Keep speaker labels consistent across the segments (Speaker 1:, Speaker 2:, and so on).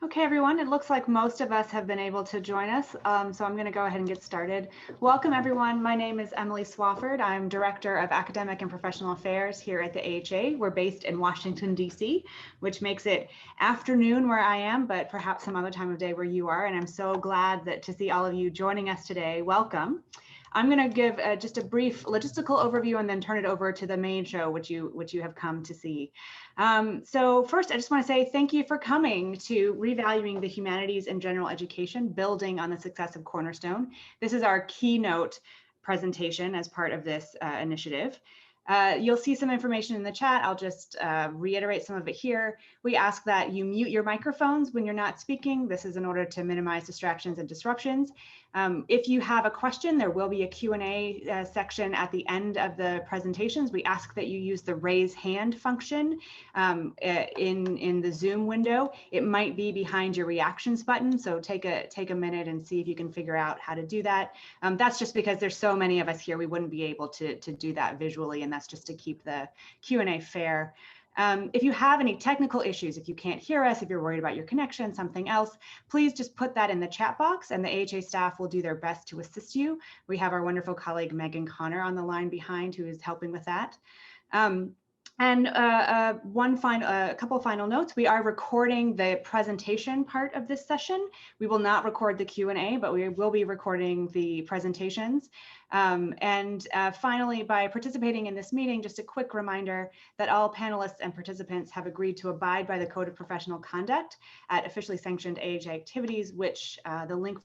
Speaker 1: Okay, everyone, it looks like most of us have been able to join us, so I'm going to go ahead and get started. Welcome, everyone. My name is Emily Swafford. I'm Director of Academic and Professional Affairs here at the AHA. We're based in Washington, D.C., which makes it afternoon where I am, but perhaps some other time of day where you are, and I'm so glad to see all of you joining us today. Welcome. I'm going to give just a brief logistical overview and then turn it over to the main show, which you have come to see. So first, I just want to say thank you for coming to Revaluing the Humanities in General Education, building on the success of Cornerstone. This is our keynote presentation as part of this initiative. You'll see some information in the chat. I'll just reiterate some of it here. We ask that you mute your microphones when you're not speaking. This is in order to minimize distractions and disruptions. If you have a question, there will be a Q&A section at the end of the presentations. We ask that you use the raise hand function in the Zoom window. It might be behind your reactions button, so take a minute and see if you can figure out how to do that. That's just because there's so many of us here, we wouldn't be able to do that visually, and that's just to keep the Q&A fair. If you have any technical issues, if you can't hear us, if you're worried about your connection, something else, please just put that in the chat box and the AHA staff will do their best to assist you. We have our wonderful colleague Megan Connor on the line behind who is helping with that. A couple of final notes. We are recording the presentation part of this session. We will not record the Q&A, but we will be recording the presentations. Finally, by participating in this meeting, just a quick reminder that all panelists and participants have agreed to abide by the Code of Professional Conduct at officially sanctioned AHA activities, which the link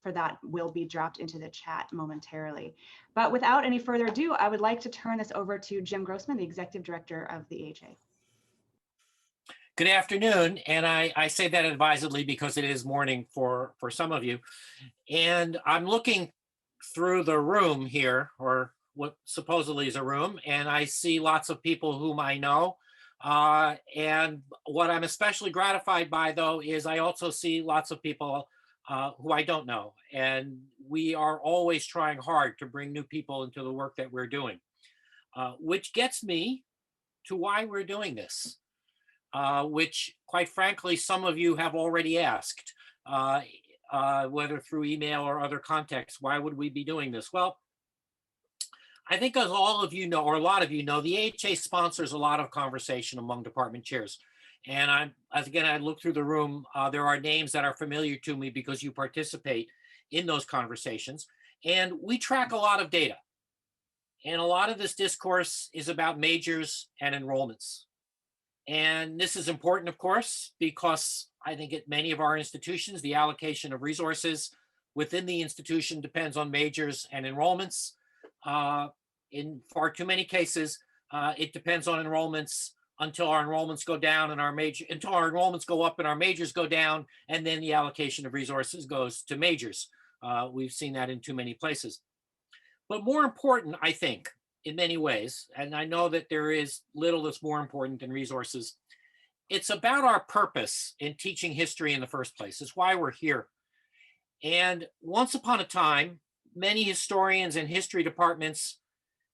Speaker 1: for that will be dropped into the chat momentarily. But without any further ado, I would like to turn this over to Jim Grossman, the Executive Director of the AHA.
Speaker 2: Good afternoon, and I say that advisedly because it is morning for some of you. And I'm looking through the room here, or what supposedly is a room, and I see lots of people whom I know. And what I'm especially gratified by, though, is I also see lots of people who I don't know. And we are always trying hard to bring new people into the work that we're doing, which gets me to why we're doing this, which, quite frankly, some of you have already asked, whether through email or other contexts. Why would we be doing this? Well, I think as all of you know, or a lot of you know, the AHA sponsors a lot of conversation among department chairs. And I look through the room, there are names that are familiar to me because you participate in those conversations. And we track a lot of data. And a lot of this discourse is about majors and enrollments. And this is important, of course, because I think at many of our institutions, the allocation of resources within the institution depends on majors and enrollments. In far too many cases, it depends on enrollments until our enrollments go down and until our enrollments go up and our majors go down, and then the allocation of resources goes to majors. We've seen that in too many places. But more important, I think, in many ways, and I know that there is little that's more important than resources, it's about our purpose in teaching history in the first place. It's why we're here. And once upon a time, many historians and history departments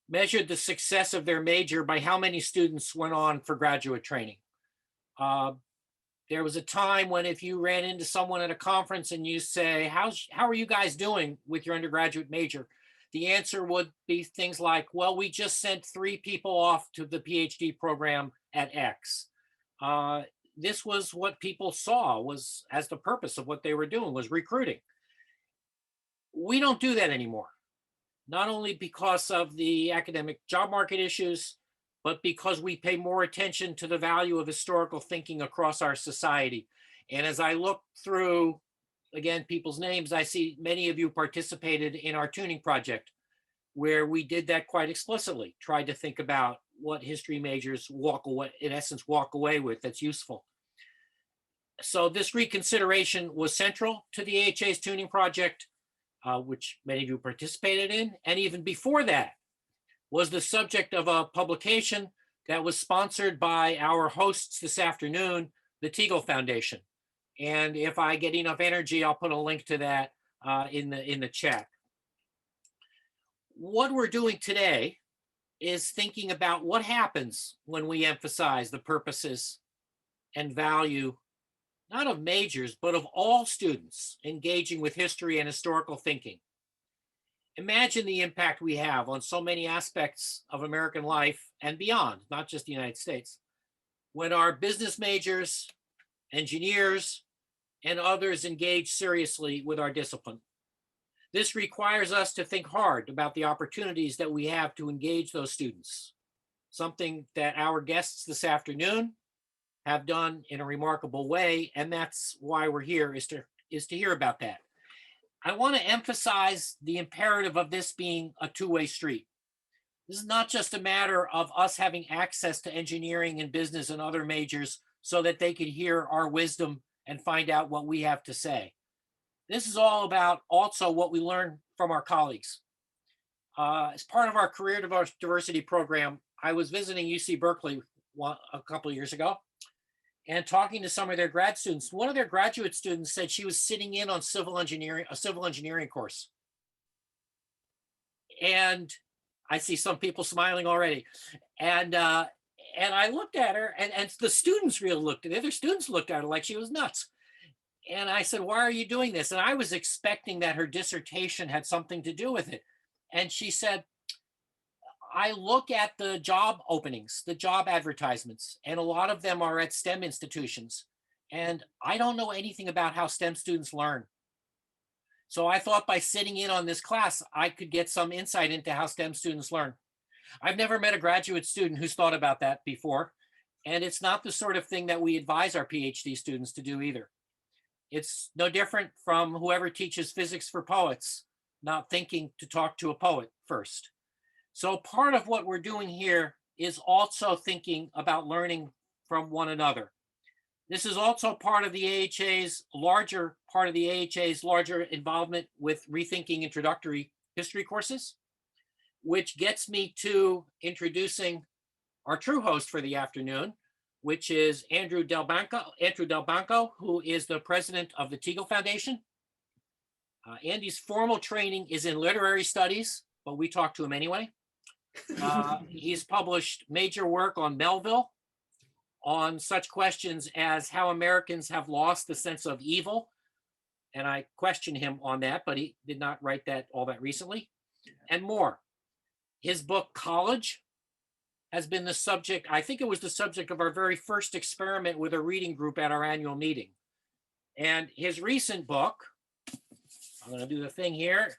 Speaker 2: measured the success of their major by how many students went on for graduate training. There was a time when if you ran into someone at a conference and you say, how are you guys doing with your undergraduate major? The answer would be things like, well, we just sent 3 people off to the PhD program at X. This was what people saw was as the purpose of what they were doing was recruiting. We don't do that anymore. Not only because of the academic job market issues, but because we pay more attention to the value of historical thinking across our society. And as I look through, again, people's names, I see many of you participated in our tuning project, where we did that quite explicitly, tried to think about what history majors walk away with that's useful. So this reconsideration was central to the AHA's tuning project, which many of you participated in. And even before that was the subject of a publication that was sponsored by our hosts this afternoon, the Teagle Foundation. And if I get enough energy, I'll put a link to that in the chat. What we're doing today is thinking about what happens when we emphasize the purposes and value not of majors, but of all students engaging with history and historical thinking. Imagine the impact we have on so many aspects of American life and beyond, not just the United States, when our business majors, engineers, and others engage seriously with our discipline. This requires us to think hard about the opportunities that we have to engage those students, something that our guests this afternoon have done in a remarkable way, and that's why we're here, is to hear about that. I want to emphasize the imperative of this being a two-way street. This is not just a matter of us having access to engineering and business and other majors so that they can hear our wisdom and find out what we have to say. This is all about also what we learn from our colleagues. As part of our career diversity program, I was visiting UC Berkeley a couple of years ago and talking to some of their grad students. One of their graduate students said she was sitting in on a civil engineering course. And I see some people smiling already. And I looked at her, and the students really looked at her. The other students looked at her like she was nuts. And I said, why are you doing this? And I was expecting that her dissertation had something to do with it. And she said, I look at the job openings, the job advertisements, and a lot of them are at STEM institutions. And I don't know anything about how STEM students learn. So I thought by sitting in on this class, I could get some insight into how STEM students learn. I've never met a graduate student who's thought about that before. And it's not the sort of thing that we advise our PhD students to do either. It's no different from whoever teaches physics for poets, not thinking to talk to a poet first. So part of what we're doing here is also thinking about learning from one another. This is also part of the AHA's larger involvement with rethinking introductory history courses, which gets me to introducing our true host for the afternoon, which is Andrew Delbanco, who is the president of the Teagle Foundation. Andy's formal training is in literary studies, but we talk to him anyway. He's published major work on Melville, on such questions as how Americans have lost the sense of evil. And I question him on that, but he did not write that all that recently, and more. His book, College, has been the subject, I think it was the subject of our very first experiment with a reading group at our annual meeting. And his recent book, I'm going to do the thing here,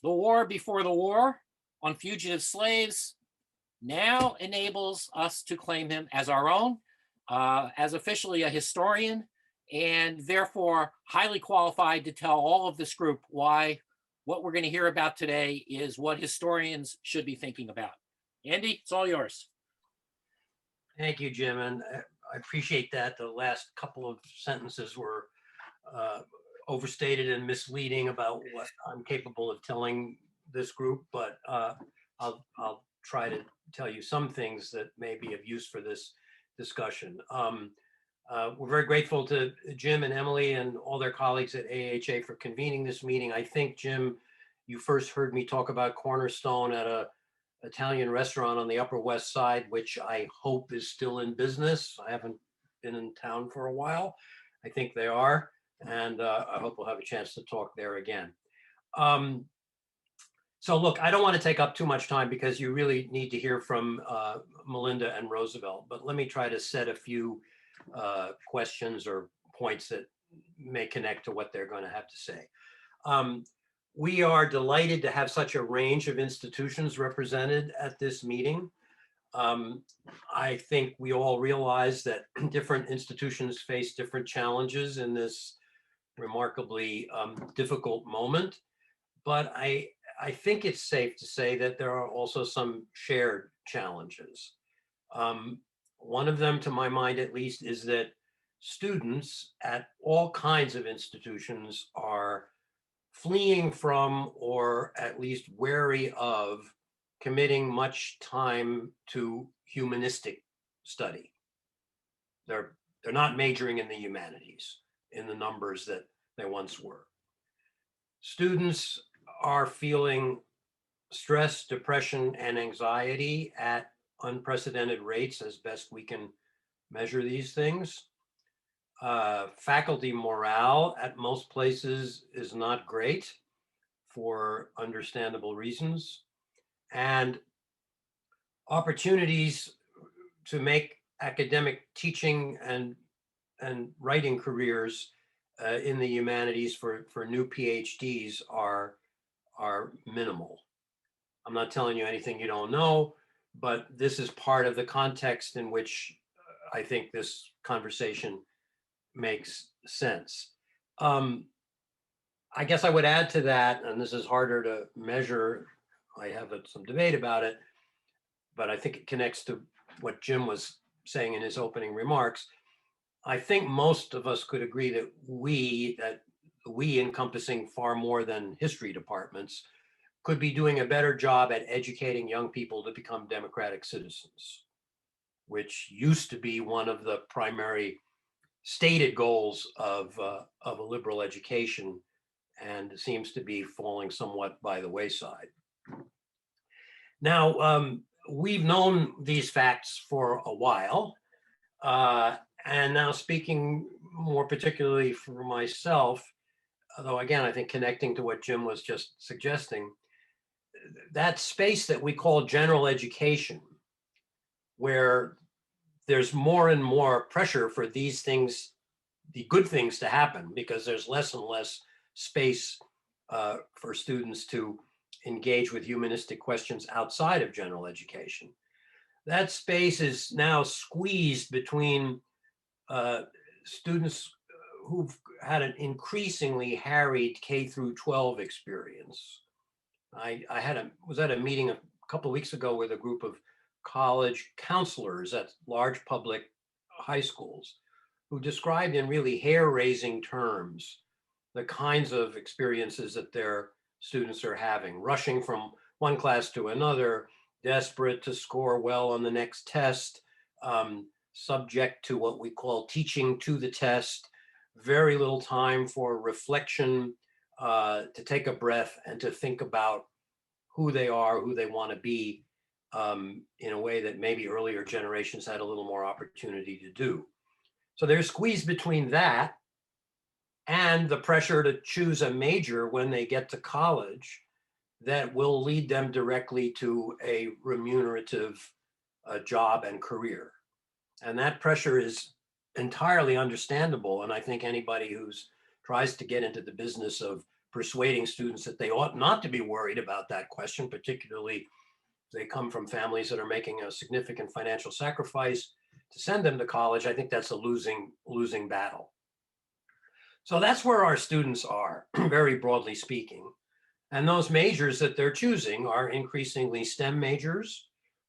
Speaker 2: The War Before the War, on fugitive slaves, now enables us to claim him as our own, as officially a historian, and therefore highly qualified to tell all of this group why what we're going to hear about today is what historians should be thinking about. Andy, it's all yours.
Speaker 3: Thank you, Jim, and I appreciate that. The last couple of sentences were overstated and misleading about what I'm capable of telling this group, but I'll try to tell you some things that may be of use for this discussion. We're very grateful to Jim and Emily and all their colleagues at AHA for convening this meeting. I think, Jim, you first heard me talk about Cornerstone at a Italian restaurant on the Upper West Side, which I hope is still in business. I haven't been in town for a while. I think they are, and I hope we'll have a chance to talk there again. So look, I don't want to take up too much time because you really need to hear from Melinda and Roosevelt, but let me try to set a few questions or points that may connect to what they're going to have to say. We are delighted to have such a range of institutions represented at this meeting. I think we all realize that different institutions face different challenges in this remarkably difficult moment, but I think it's safe to say that there are also some shared challenges. One of them, to my mind at least, is that students at all kinds of institutions are fleeing from, or at least wary of, committing much time to humanistic study. They're not majoring in the humanities in the numbers that they once were. Students are feeling stress, depression, and anxiety at unprecedented rates, as best we can measure these things. Faculty morale at most places is not great for understandable reasons. And opportunities to make academic teaching and writing careers in the humanities for new PhDs are minimal. I'm not telling you anything you don't know, but this is part of the context in which I think this conversation makes sense. I guess I would add to that, and this is harder to measure. I have some debate about it, but I think it connects to what Jim was saying in his opening remarks. I think most of us could agree that we encompassing far more than history departments, could be doing a better job at educating young people to become democratic citizens, which used to be one of the primary stated goals of a liberal education, and seems to be falling somewhat by the wayside. Now, we've known these facts for a while, and now speaking more particularly for myself, although again, I think connecting to what Jim was just suggesting, that space that we call general education, where there's more and more pressure for these things, the good things to happen, because there's less and less space for students to engage with humanistic questions outside of general education. That space is now squeezed between students who've had an increasingly harried K through 12 experience. I was at a meeting a couple of weeks ago with a group of college counselors at large public high schools who described in really hair-raising terms the kinds of experiences that their students are having, rushing from one class to another, desperate to score well on the next test, subject to what we call teaching to the test, very little time for reflection, to take a breath and to think about who they are, who they want to be, in a way that maybe earlier generations had a little more opportunity to do. So they're squeezed between that and the pressure to choose a major when they get to college that will lead them directly to a remunerative job and career. And that pressure is entirely understandable. And I think anybody who's tries to get into the business of persuading students that they ought not to be worried about that question, particularly if they come from families that are making a significant financial sacrifice to send them to college, I think that's a losing battle. So that's where our students are, very broadly speaking. And those majors that they're choosing are increasingly STEM majors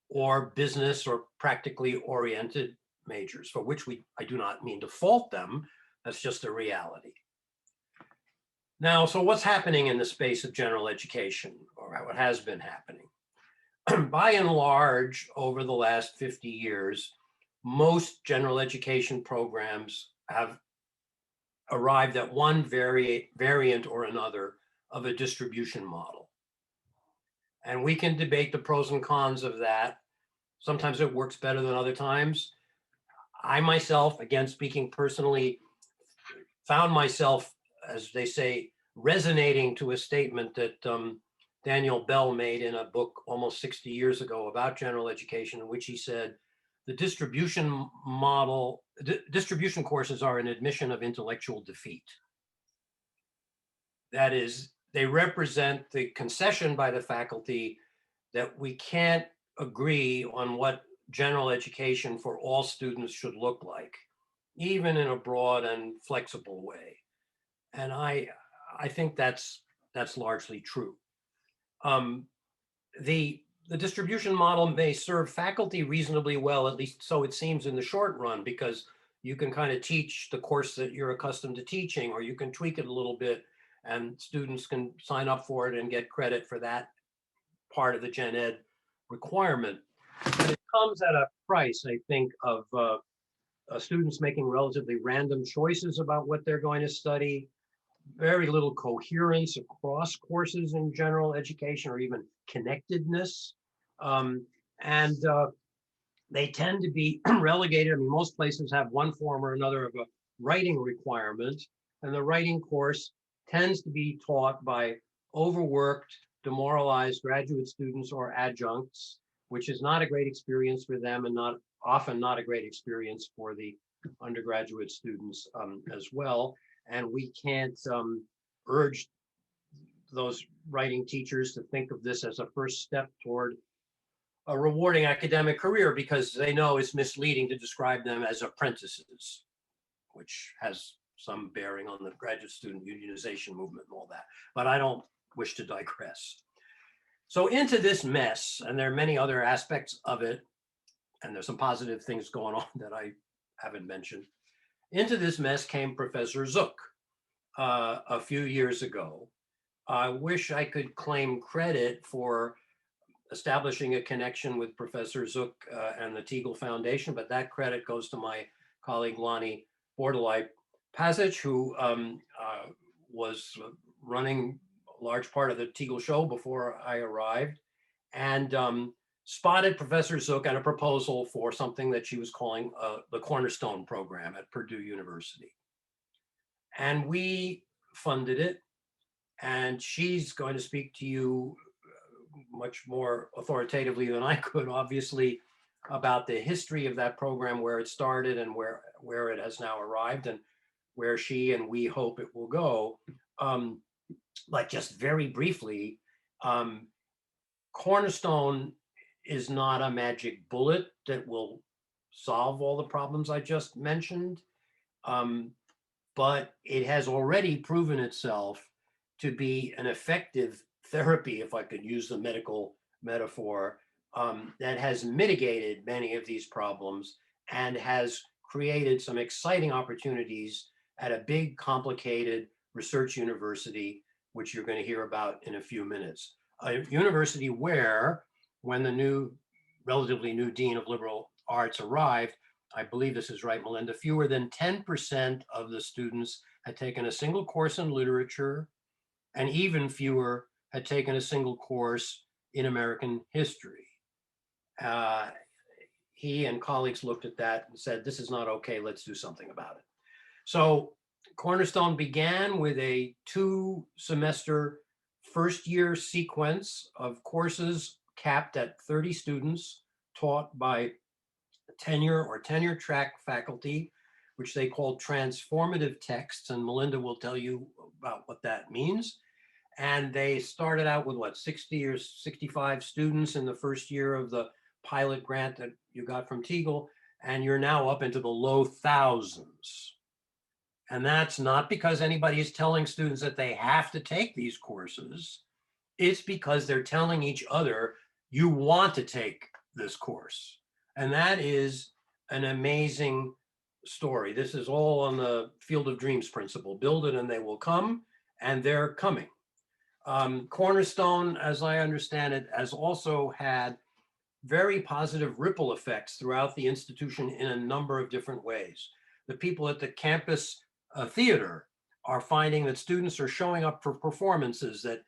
Speaker 3: or business or practically oriented majors, for which I do not mean to fault them. That's just a reality. Now, so what's happening in the space of general education, or what has been happening? By and large, over the last 50 years, most general education programs have arrived at one variant or another of a distribution model. And we can debate the pros and cons of that. Sometimes it works better than other times. I myself, again, speaking personally, found myself, as they say, resonating to a statement that Daniel Bell made in a book almost 60 years ago about general education, in which he said, the distribution model, distribution courses are an admission of intellectual defeat. That is, they represent the concession by the faculty that we can't agree on what general education for all students should look like, even in a broad and flexible way. And I think that's largely true. The distribution model may serve faculty reasonably well, at least so it seems in the short run, because you can kind of teach the course that you're accustomed to teaching, or you can tweak it a little bit and students can sign up for it and get credit for that part of the gen ed requirement. But it comes at a price, I think, of students making relatively random choices about what they're going to study, very little coherence across courses in general education, or even connectedness. And they tend to be relegated. I mean, most places have one form or another of a writing requirement, and the writing course tends to be taught by overworked, demoralized graduate students or adjuncts, which is not a great experience for them and often not a great experience for the undergraduate students as well. And we can't urge those writing teachers to think of this as a first step toward a rewarding academic career, because they know it's misleading to describe them as apprentices, which has some bearing on the graduate student unionization movement and all that. But I don't wish to digress. So into this mess, and there are many other aspects of it, and there's some positive things going on that I haven't mentioned. Into this mess came Professor Zook a few years ago. I wish I could claim credit for establishing a connection with Professor Zook and the Teagle Foundation, but that credit goes to my colleague Lonnie Bordelai-Pazich, who was running a large part of the Teagle show before I arrived, and spotted Professor Zook and a proposal for something that she was calling the Cornerstone program at Purdue University. And we funded it, and she's going to speak to you much more authoritatively than I could, obviously, about the history of that program, where it started and where it has now arrived, and where she and we hope it will go. Like, just very briefly, Cornerstone is not a magic bullet that will solve all the problems I just mentioned, but it has already proven itself to be an effective therapy, if I could use the medical metaphor, that has mitigated many of these problems and has created some exciting opportunities at a big, complicated research university, which you're going to hear about in a few minutes. A university where, when the relatively new dean of liberal arts arrived, I believe this is right, Melinda, fewer than 10% of the students had taken a single course in literature, and even fewer had taken a single course in American history. He and colleagues looked at that and said, this is not okay, let's do something about it. So Cornerstone began with a 2-semester first-year sequence of courses capped at 30 students, taught by tenure or tenure-track faculty, which they called transformative texts, and Melinda will tell you about what that means. And they started out with what, 60 or 65 students in the first year of the pilot grant that you got from Teagle, and you're now up into the low thousands. And that's not because anybody is telling students that they have to take these courses. It's because they're telling each other, you want to take this course. And that is an amazing story. This is all on the field of dreams principle. Build it and they will come, and they're coming. Cornerstone, as I understand it, has also had very positive ripple effects throughout the institution in a number of different ways. The people at the campus theater are finding that students are showing up for performances that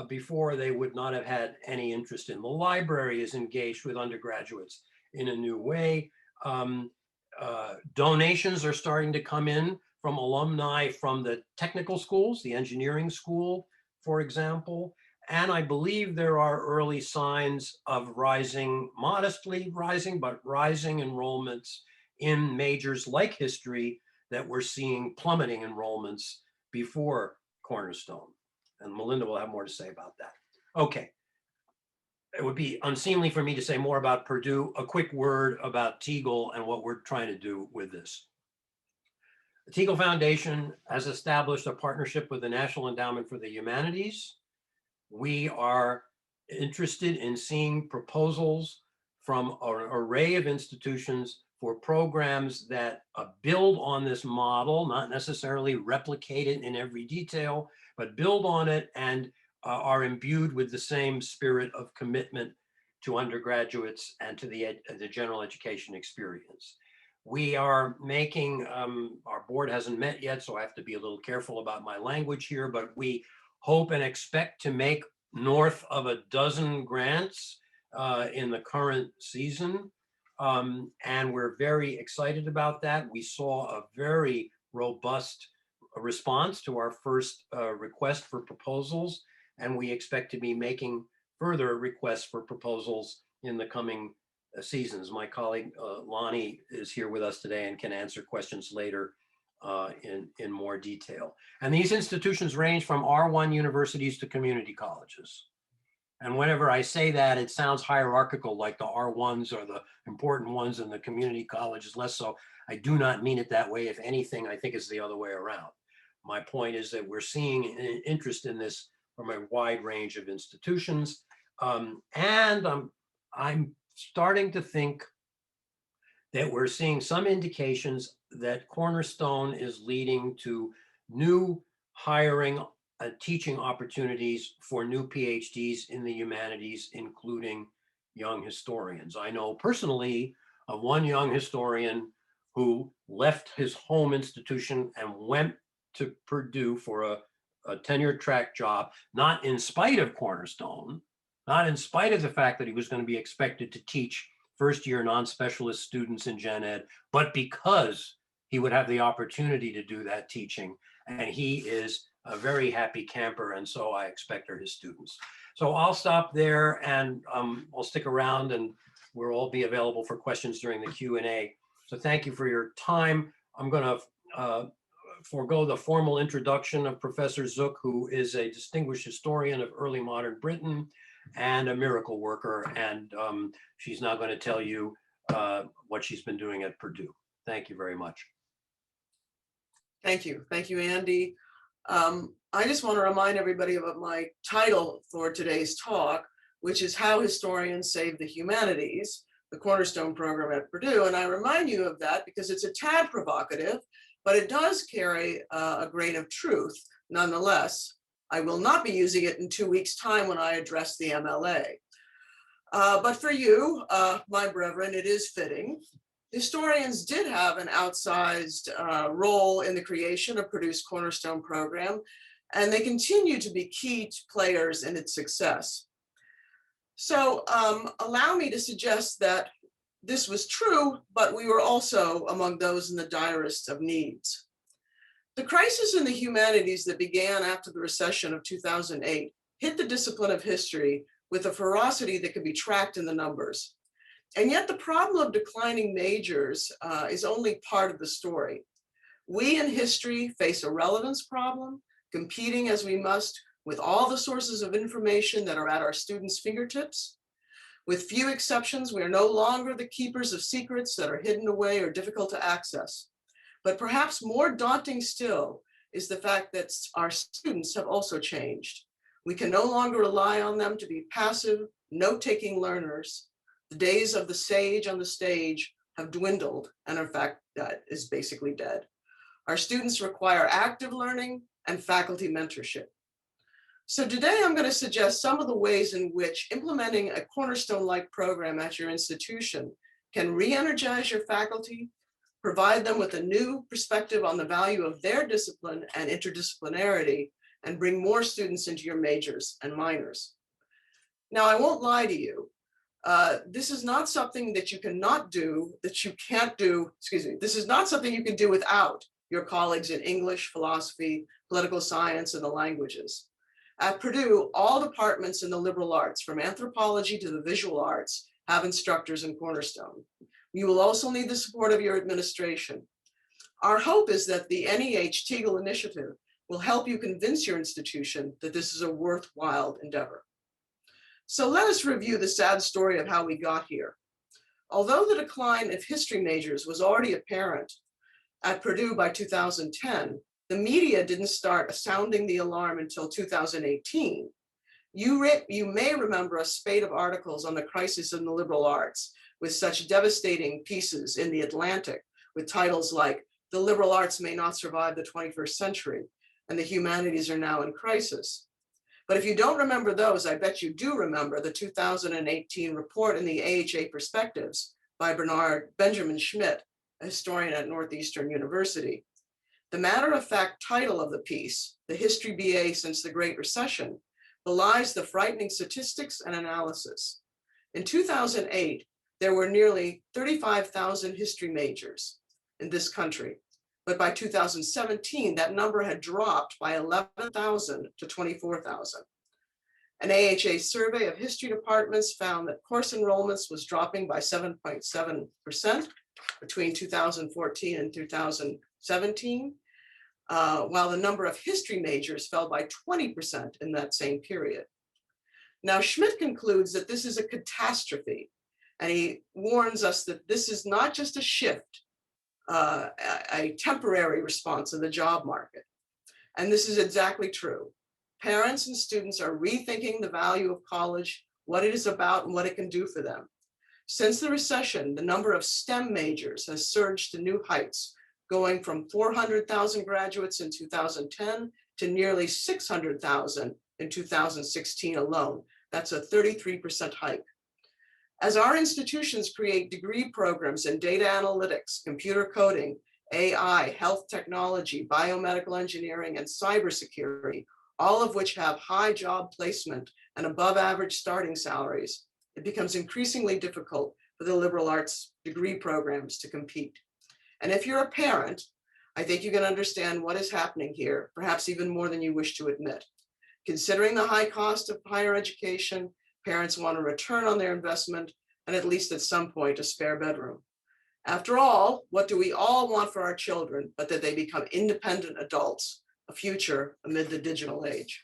Speaker 3: before they would not have had any interest in. The library is engaged with undergraduates in a new way. Donations are starting to come in from alumni from the technical schools, the engineering school, for example. And I believe there are early signs of modestly rising, but rising enrollments in majors like history that we're seeing plummeting enrollments before Cornerstone. And Melinda will have more to say about that. Okay. It would be unseemly for me to say more about Purdue. A quick word about Teagle and what we're trying to do with this. The Teagle Foundation has established a partnership with the National Endowment for the Humanities. We are interested in seeing proposals from an array of institutions for programs that build on this model, not necessarily replicate it in every detail, but build on it and are imbued with the same spirit of commitment to undergraduates and to the general education experience. We are making, our board hasn't met yet, so I have to be a little careful about my language here, but we hope and expect to make north of a dozen grants in the current season. And we're very excited about that. We saw a very robust response to our first request for proposals, and we expect to be making further requests for proposals in the coming seasons. My colleague Lonnie is here with us today and can answer questions later in more detail. And these institutions range from R1 universities to community colleges. And whenever I say that, it sounds hierarchical, like the R1s are the important ones and the community colleges less so. I do not mean it that way. If anything, I think it's the other way around. My point is that we're seeing an interest in this from a wide range of institutions. And I'm starting to think that we're seeing some indications that Cornerstone is leading to new hiring teaching opportunities for new PhDs in the humanities, including young historians. I know personally of one young historian who left his home institution and went to Purdue for a tenure track job, not in spite of Cornerstone, not in spite of the fact that he was going to be expected to teach first-year non-specialist students in Gen Ed, but because he would have the opportunity to do that teaching. And he is a very happy camper, and so I expect are his students. So I'll stop there, and I'll stick around, and we'll all be available for questions during the Q&A. So thank you for your time. I'm going to forego the formal introduction of Professor Zook, who is a distinguished historian of early modern Britain and a miracle worker, and she's now going to tell you what she's been doing at Purdue. Thank you very much.
Speaker 4: Thank you, Andy. I just want to remind everybody about my title for today's talk, which is How Historians Save the Humanities, the Cornerstone program at Purdue. And I remind you of that because it's a tad provocative, but it does carry a grain of truth nonetheless. I will not be using it in 2 weeks' time when I address the MLA. But for you, my brethren, it is fitting. Historians did have an outsized role in the creation of Purdue's Cornerstone program, and they continue to be key players in its success. So allow me to suggest that this was true, but we were also among those in the direst of needs. The crisis in the humanities that began after the recession of 2008 hit the discipline of history with a ferocity that could be tracked in the numbers. And yet the problem of declining majors is only part of the story. We in history face a relevance problem, competing as we must with all the sources of information that are at our students' fingertips. With few exceptions, we are no longer the keepers of secrets that are hidden away or difficult to access. But perhaps more daunting still is the fact that our students have also changed. We can no longer rely on them to be passive, note-taking learners. The days of the sage on the stage have dwindled, and in fact, that is basically dead. Our students require active learning and faculty mentorship. So today I'm going to suggest some of the ways in which implementing a Cornerstone-like program at your institution can re-energize your faculty, provide them with a new perspective on the value of their discipline and interdisciplinarity, and bring more students into your majors and minors. Now, I won't lie to you. This is not something that you cannot do, that you can't do, this is not something you can do without your colleagues in English, philosophy, political science, and the languages. At Purdue, all departments in the liberal arts, from anthropology to the visual arts, have instructors in Cornerstone. You will also need the support of your administration. Our hope is that the NEH Teagle initiative will help you convince your institution that this is a worthwhile endeavor. So let us review the sad story of how we got here. Although the decline of history majors was already apparent at Purdue by 2010, the media didn't start sounding the alarm until 2018. You may remember a spate of articles on the crisis in the liberal arts with such devastating pieces in The Atlantic with titles like "The Liberal Arts May Not Survive the 21st Century" and "The Humanities Are Now in Crisis." But if you don't remember those, I bet you do remember the 2018 report in the AHA Perspectives by Benjamin Schmidt, a historian at Northeastern University. The matter-of-fact title of the piece, "The History BA Since the Great Recession," belies the frightening statistics and analysis. In 2008, there were nearly 35,000 history majors in this country. But by 2017, that number had dropped by 11,000 to 24,000. An AHA survey of history departments found that course enrollments was dropping by 7.7% between 2014 and 2017, while the number of history majors fell by 20% in that same period. Now, Schmidt concludes that this is a catastrophe, and he warns us that this is not just a shift, a temporary response in the job market. And this is exactly true. Parents and students are rethinking the value of college, what it is about, and what it can do for them. Since the recession, the number of STEM majors has surged to new heights, going from 400,000 graduates in 2010 to nearly 600,000 in 2016 alone. That's a 33% hike. As our institutions create degree programs in data analytics, computer coding, AI, health technology, biomedical engineering, and cybersecurity, all of which have high job placement and above average starting salaries, it becomes increasingly difficult for the liberal arts degree programs to compete. And if you're a parent, I think you can understand what is happening here, perhaps even more than you wish to admit. Considering the high cost of higher education, parents want a return on their investment and at least at some point a spare bedroom. After all, what do we all want for our children but that they become independent adults, a future amid the digital age?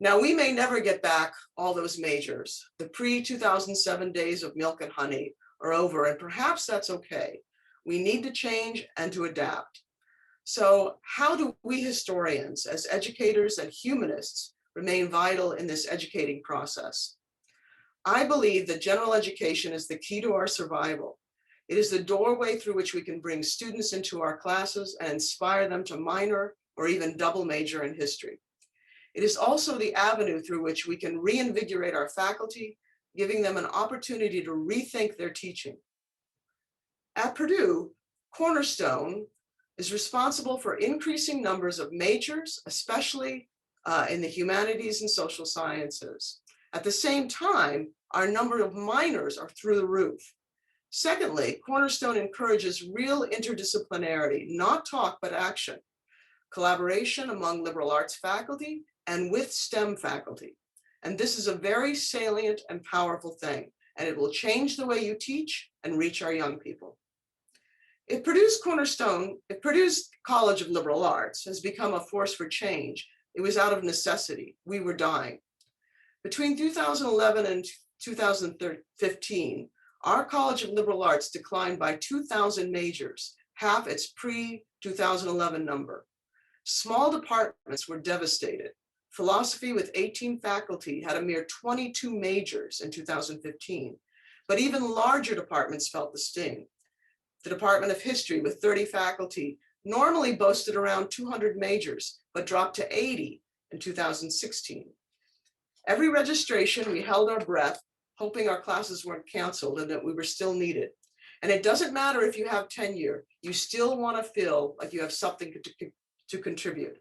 Speaker 4: Now, we may never get back all those majors. The pre-2007 days of milk and honey are over, and perhaps that's okay. We need to change and to adapt. So how do we historians, as educators and humanists, remain vital in this educating process? I believe that general education is the key to our survival. It is the doorway through which we can bring students into our classes and inspire them to minor or even double major in history. It is also the avenue through which we can reinvigorate our faculty, giving them an opportunity to rethink their teaching. At Purdue, Cornerstone is responsible for increasing numbers of majors, especially in the humanities and social sciences. At the same time, our number of minors are through the roof. Secondly, Cornerstone encourages real interdisciplinarity, not talk, but action, collaboration among liberal arts faculty and with STEM faculty. And this is a very salient and powerful thing, and it will change the way you teach and reach our young people. If Purdue's College of Liberal Arts has become a force for change, it was out of necessity. We were dying. Between 2011 and 2015, our College of Liberal Arts declined by 2,000 majors, half its pre-2011 number. Small departments were devastated. Philosophy with 18 faculty had a mere 22 majors in 2015, but even larger departments felt the sting. The Department of History with 30 faculty normally boasted around 200 majors, but dropped to 80 in 2016. Every registration, we held our breath, hoping our classes weren't canceled and that we were still needed. And it doesn't matter if you have tenure, you still want to feel like you have something to contribute.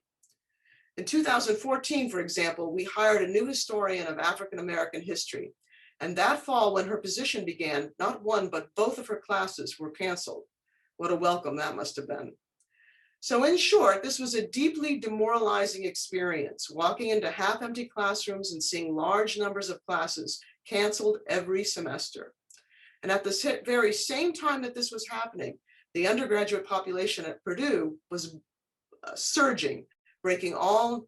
Speaker 4: In 2014, for example, we hired a new historian of African-American history. And that fall, when her position began, not one, but both of her classes were canceled. What a welcome that must have been. So in short, this was a deeply demoralizing experience, walking into half-empty classrooms and seeing large numbers of classes canceled every semester. And at the very same time that this was happening, the undergraduate population at Purdue was surging, breaking all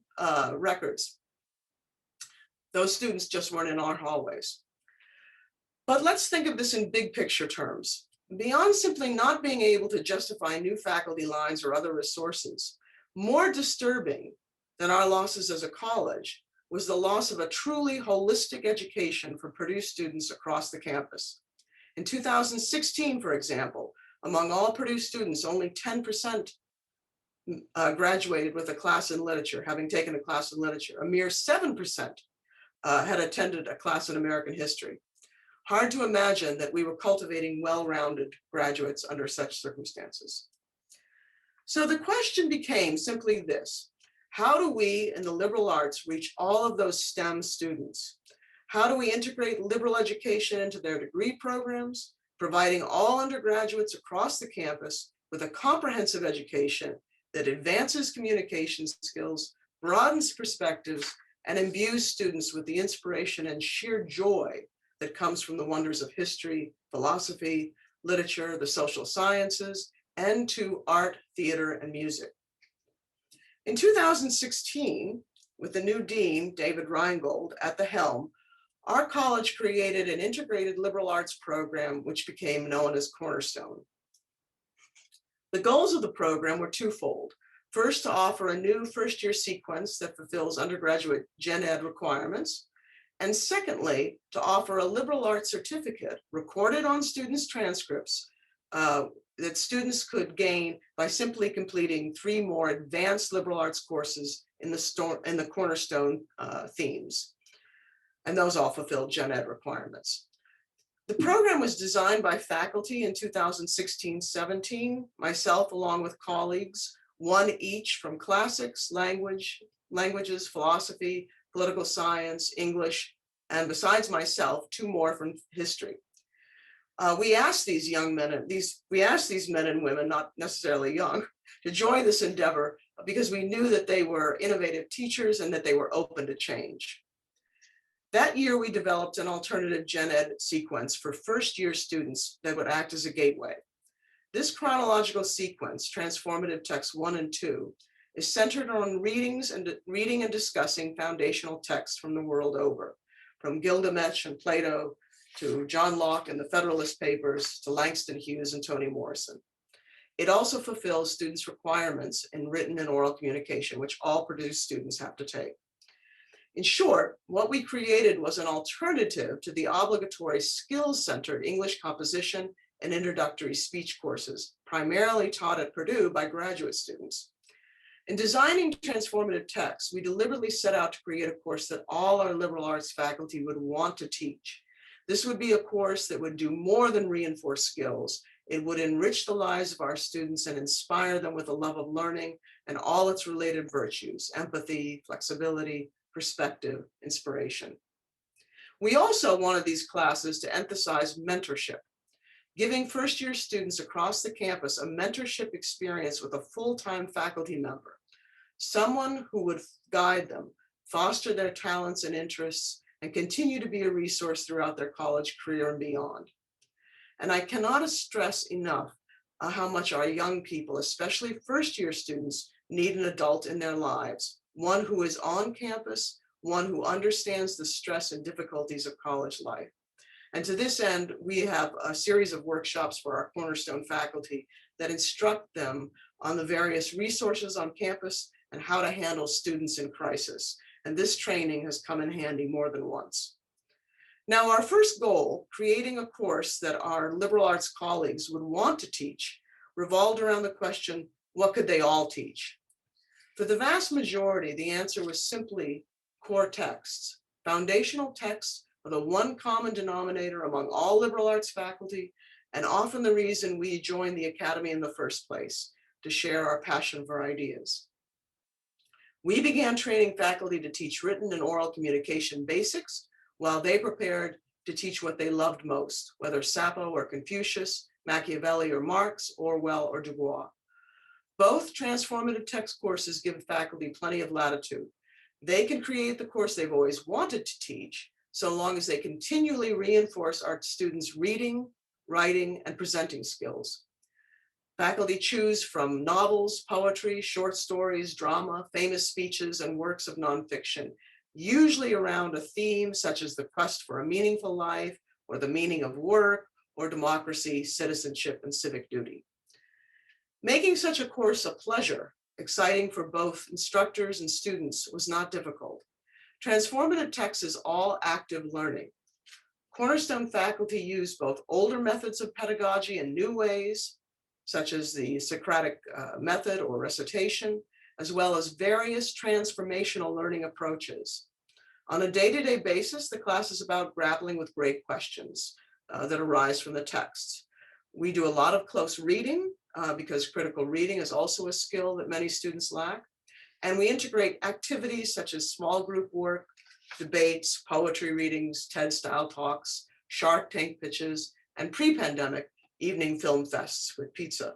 Speaker 4: records. Those students just weren't in our hallways. But let's think of this in big picture terms. Beyond simply not being able to justify new faculty lines or other resources, more disturbing than our losses as a college was the loss of a truly holistic education for Purdue students across the campus. In 2016, for example, among all Purdue students, only 10% graduated with a class in literature, having taken a class in literature. A mere 7% had attended a class in American history. Hard to imagine that we were cultivating well-rounded graduates under such circumstances. So the question became simply this: how do we in the liberal arts reach all of those STEM students? How do we integrate liberal education into their degree programs, providing all undergraduates across the campus with a comprehensive education that advances communication skills, broadens perspectives, and imbues students with the inspiration and sheer joy that comes from the wonders of history, philosophy, literature, the social sciences, and to art, theater, and music. In 2016, with the new dean, David Reingold, at the helm, our college created an integrated liberal arts program, which became known as Cornerstone. The goals of the program were twofold. First, to offer a new first-year sequence that fulfills undergraduate gen ed requirements. And secondly, to offer a liberal arts certificate recorded on students' transcripts that students could gain by simply completing 3 more advanced liberal arts courses in the Cornerstone themes. And those all fulfilled gen ed requirements. The program was designed by faculty in 2016-17, myself along with colleagues, 1 each from classics, languages, philosophy, political science, English, and besides myself, 2 more from history. We asked these men and women, not necessarily young, to join this endeavor because we knew that they were innovative teachers and that they were open to change. That year, we developed an alternative gen ed sequence for first-year students that would act as a gateway. This chronological sequence, Transformative Texts 1 and 2, is centered on reading and discussing foundational texts from the world over, from Gilgamesh and Plato to John Locke and the Federalist Papers to Langston Hughes and Toni Morrison. It also fulfills students' requirements in written and oral communication, which all Purdue students have to take. In short, what we created was an alternative to the obligatory skills-centered English composition and introductory speech courses, primarily taught at Purdue by graduate students. In designing transformative texts, we deliberately set out to create a course that all our liberal arts faculty would want to teach. This would be a course that would do more than reinforce skills. It would enrich the lives of our students and inspire them with a love of learning and all its related virtues: empathy, flexibility, perspective, inspiration. We also wanted these classes to emphasize mentorship, giving first-year students across the campus a mentorship experience with a full-time faculty member, someone who would guide them, foster their talents and interests, and continue to be a resource throughout their college career and beyond. And I cannot stress enough how much our young people, especially first-year students, need an adult in their lives, one who is on campus, one who understands the stress and difficulties of college life. And to this end, we have a series of workshops for our Cornerstone faculty that instruct them on the various resources on campus and how to handle students in crisis. And this training has come in handy more than once. Now, our first goal, creating a course that our liberal arts colleagues would want to teach, revolved around the question, what could they all teach? For the vast majority, the answer was simply core texts. Foundational texts are the one common denominator among all liberal arts faculty, and often the reason we joined the academy in the first place, to share our passion for ideas. We began training faculty to teach written and oral communication basics, while they prepared to teach what they loved most, whether Sappho or Confucius, Machiavelli or Marx, Orwell or Du Bois. Both transformative text courses give faculty plenty of latitude. They can create the course they've always wanted to teach, so long as they continually reinforce our students' reading, writing, and presenting skills. Faculty choose from novels, poetry, short stories, drama, famous speeches, and works of nonfiction, usually around a theme such as the quest for a meaningful life, or the meaning of work, or democracy, citizenship, and civic duty. Making such a course a pleasure, exciting for both instructors and students, was not difficult. Transformative text is all active learning. Cornerstone faculty use both older methods of pedagogy and new ways, such as the Socratic method or recitation, as well as various transformational learning approaches. On a day-to-day basis, the class is about grappling with great questions that arise from the texts. We do a lot of close reading because critical reading is also a skill that many students lack. And we integrate activities such as small group work, debates, poetry readings, TED-style talks, Shark Tank pitches, and pre-pandemic evening film fests with pizza.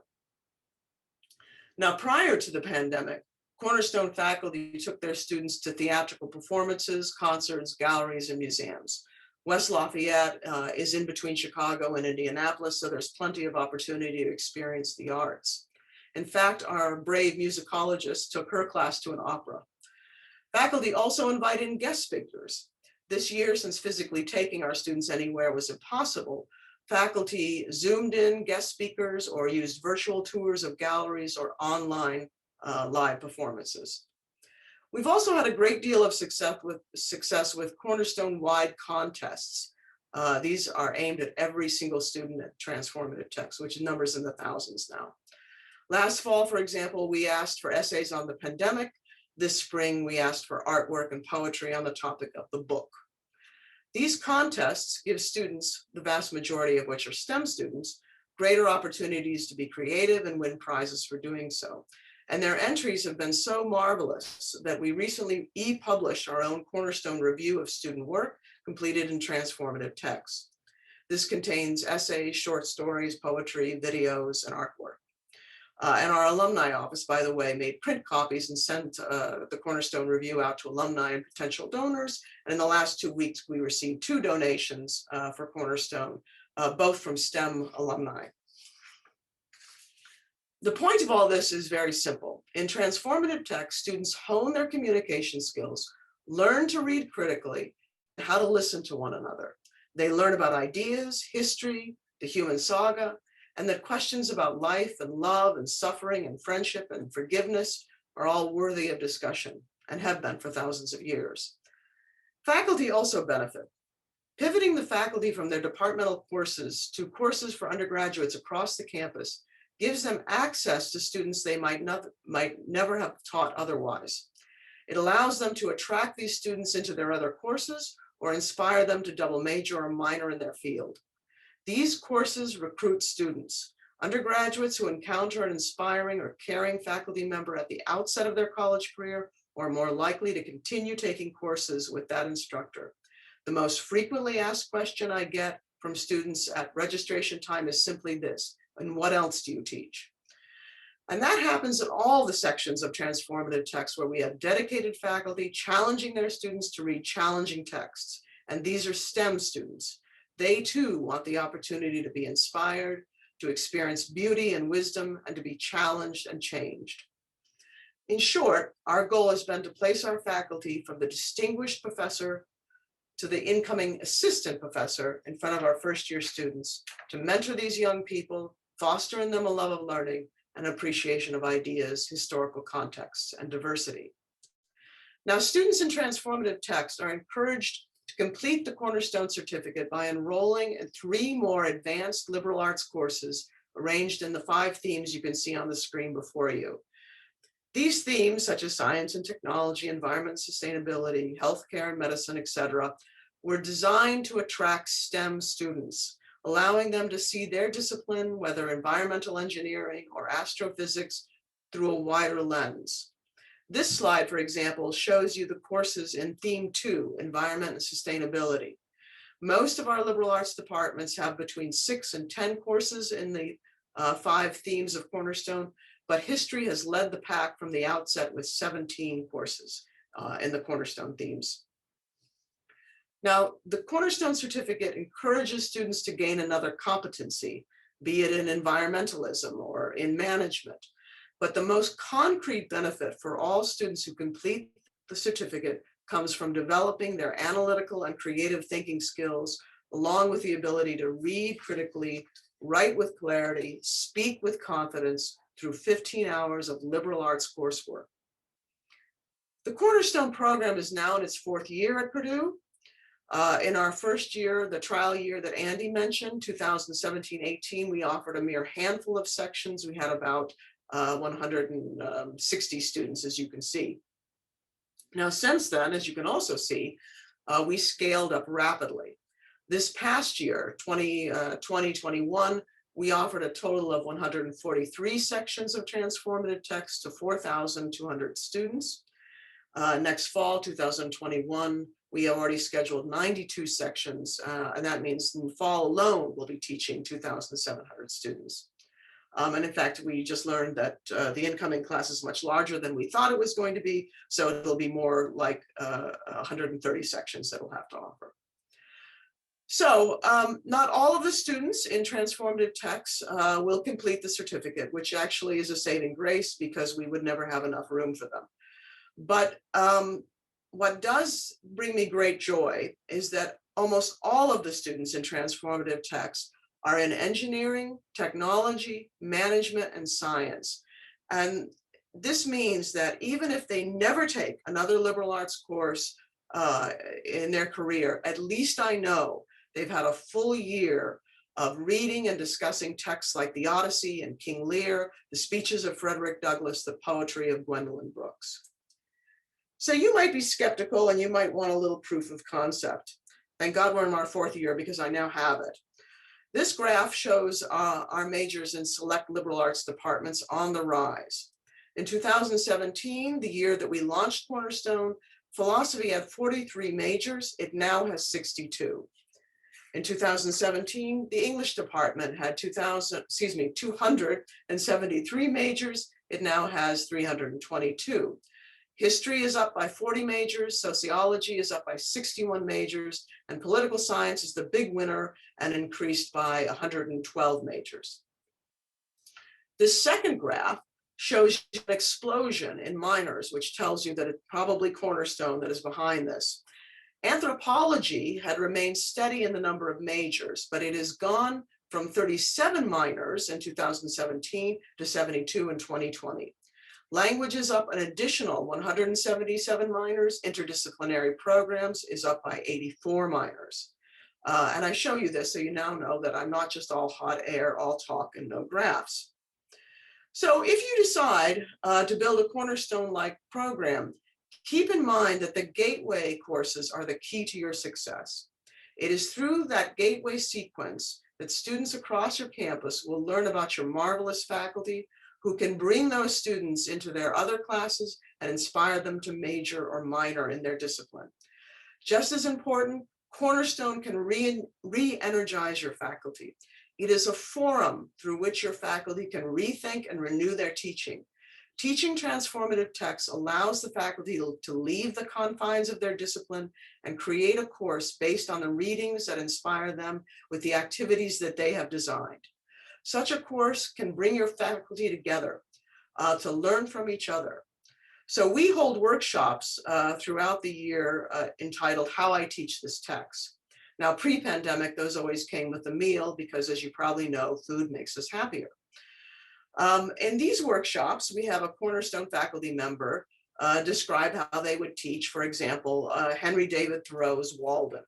Speaker 4: Now, prior to the pandemic, Cornerstone faculty took their students to theatrical performances, concerts, galleries, and museums. West Lafayette is in between Chicago and Indianapolis, so there's plenty of opportunity to experience the arts. In fact, our brave musicologist took her class to an opera. Faculty also invited in guest speakers. This year, since physically taking our students anywhere was impossible, faculty Zoomed in guest speakers or used virtual tours of galleries or online live performances. We've also had a great deal of success with Cornerstone-wide contests. These are aimed at every single student at Transformative Text, which numbers in the thousands now. Last fall, for example, we asked for essays on the pandemic. This spring, we asked for artwork and poetry on the topic of the book. These contests give students, the vast majority of which are STEM students, greater opportunities to be creative and win prizes for doing so. And their entries have been so marvelous that we recently e-published our own Cornerstone review of student work completed in Transformative Text. This contains essays, short stories, poetry, videos, and artwork. And our alumni office, by the way, made print copies and sent the Cornerstone review out to alumni and potential donors. And in the last 2 weeks, we received 2 donations for Cornerstone, both from STEM alumni. The point of all this is very simple. In Transformative Text, students hone their communication skills, learn to read critically, and how to listen to one another. They learn about ideas, history, the human saga, and that questions about life and love and suffering and friendship and forgiveness are all worthy of discussion and have been for thousands of years. Faculty also benefit. Pivoting the faculty from their departmental courses to courses for undergraduates across the campus gives them access to students they might never have taught otherwise. It allows them to attract these students into their other courses or inspire them to double major or minor in their field. These courses recruit students, undergraduates who encounter an inspiring or caring faculty member at the outset of their college career or more likely to continue taking courses with that instructor. The most frequently asked question I get from students at registration time is simply this: and what else do you teach? And that happens in all the sections of Transformative Text where we have dedicated faculty challenging their students to read challenging texts. And these are STEM students. They too want the opportunity to be inspired, to experience beauty and wisdom, and to be challenged and changed. In short, our goal has been to place our faculty from the distinguished professor to the incoming assistant professor in front of our first-year students to mentor these young people, foster in them a love of learning and appreciation of ideas, historical contexts, and diversity. Now, students in Transformative Text are encouraged to complete the Cornerstone certificate by enrolling in 3 more advanced liberal arts courses arranged in the 5 themes you can see on the screen before you. These themes, such as science and technology, environment, sustainability, healthcare and medicine, etc., were designed to attract STEM students, allowing them to see their discipline, whether environmental engineering or astrophysics, through a wider lens. This slide, for example, shows you the courses in Theme 2, Environment and Sustainability. Most of our liberal arts departments have between 6 and 10 courses in the 5 themes of Cornerstone, but history has led the pack from the outset with 17 courses in the Cornerstone themes. Now, the Cornerstone certificate encourages students to gain another competency, be it in environmentalism or in management. But the most concrete benefit for all students who complete the certificate comes from developing their analytical and creative thinking skills, along with the ability to read critically, write with clarity, speak with confidence through 15 hours of liberal arts coursework. The Cornerstone program is now in its 4th year at Purdue. In our first year, the trial year that Andy mentioned, 2017-18, we offered a mere handful of sections. We had about 160 students, as you can see. Now, since then, as you can also see, we scaled up rapidly. This past year, 2021, we offered a total of 143 sections of Transformative Text to 4,200 students. Next fall, 2021, we have already scheduled 92 sections, and that means in the fall alone, we'll be teaching 2,700 students. And in fact, we just learned that the incoming class is much larger than we thought it was going to be. So it'll be more like 130 sections that we'll have to offer. So not all of the students in transformative texts will complete the certificate, which actually is a saving grace because we would never have enough room for them. But what does bring me great joy is that almost all of the students in transformative texts are in engineering, technology, management, and science. And this means that even if they never take another liberal arts course in their career, at least I know they've had a full year of reading and discussing texts like the Odyssey and King Lear, the speeches of Frederick Douglass, the poetry of Gwendolyn Brooks. So you might be skeptical and you might want a little proof of concept. Thank God we're in our 4th year because I now have it. This graph shows our majors in select liberal arts departments on the rise. In 2017, the year that we launched Cornerstone, philosophy had 43 majors. It now has 62. In 2017, the English department had 273 majors. It now has 322. History is up by 40 majors, sociology is up by 61 majors, and political science is the big winner and increased by 112 majors. This second graph shows you an explosion in minors, which tells you that it's probably Cornerstone that is behind this. Anthropology had remained steady in the number of majors, but it has gone from 37 minors in 2017 to 72 in 2020. Language is up an additional 177 minors. Interdisciplinary programs is up by 84 minors. And I show you this so you now know that I'm not just all hot air, all talk and no graphs. So if you decide to build a Cornerstone-like program, keep in mind that the gateway courses are the key to your success. It is through that gateway sequence that students across your campus will learn about your marvelous faculty, who can bring those students into their other classes and inspire them to major or minor in their discipline. Just as important, Cornerstone can re-energize your faculty. It is a forum through which your faculty can rethink and renew their teaching. Teaching transformative texts allows the faculty to leave the confines of their discipline and create a course based on the readings that inspire them with the activities that they have designed. Such a course can bring your faculty together to learn from each other. So we hold workshops throughout the year entitled How I Teach This Text. Now, pre-pandemic, those always came with a meal because, as you probably know, food makes us happier. In these workshops, we have a Cornerstone faculty member describe how they would teach, for example, Henry David Thoreau's Walden.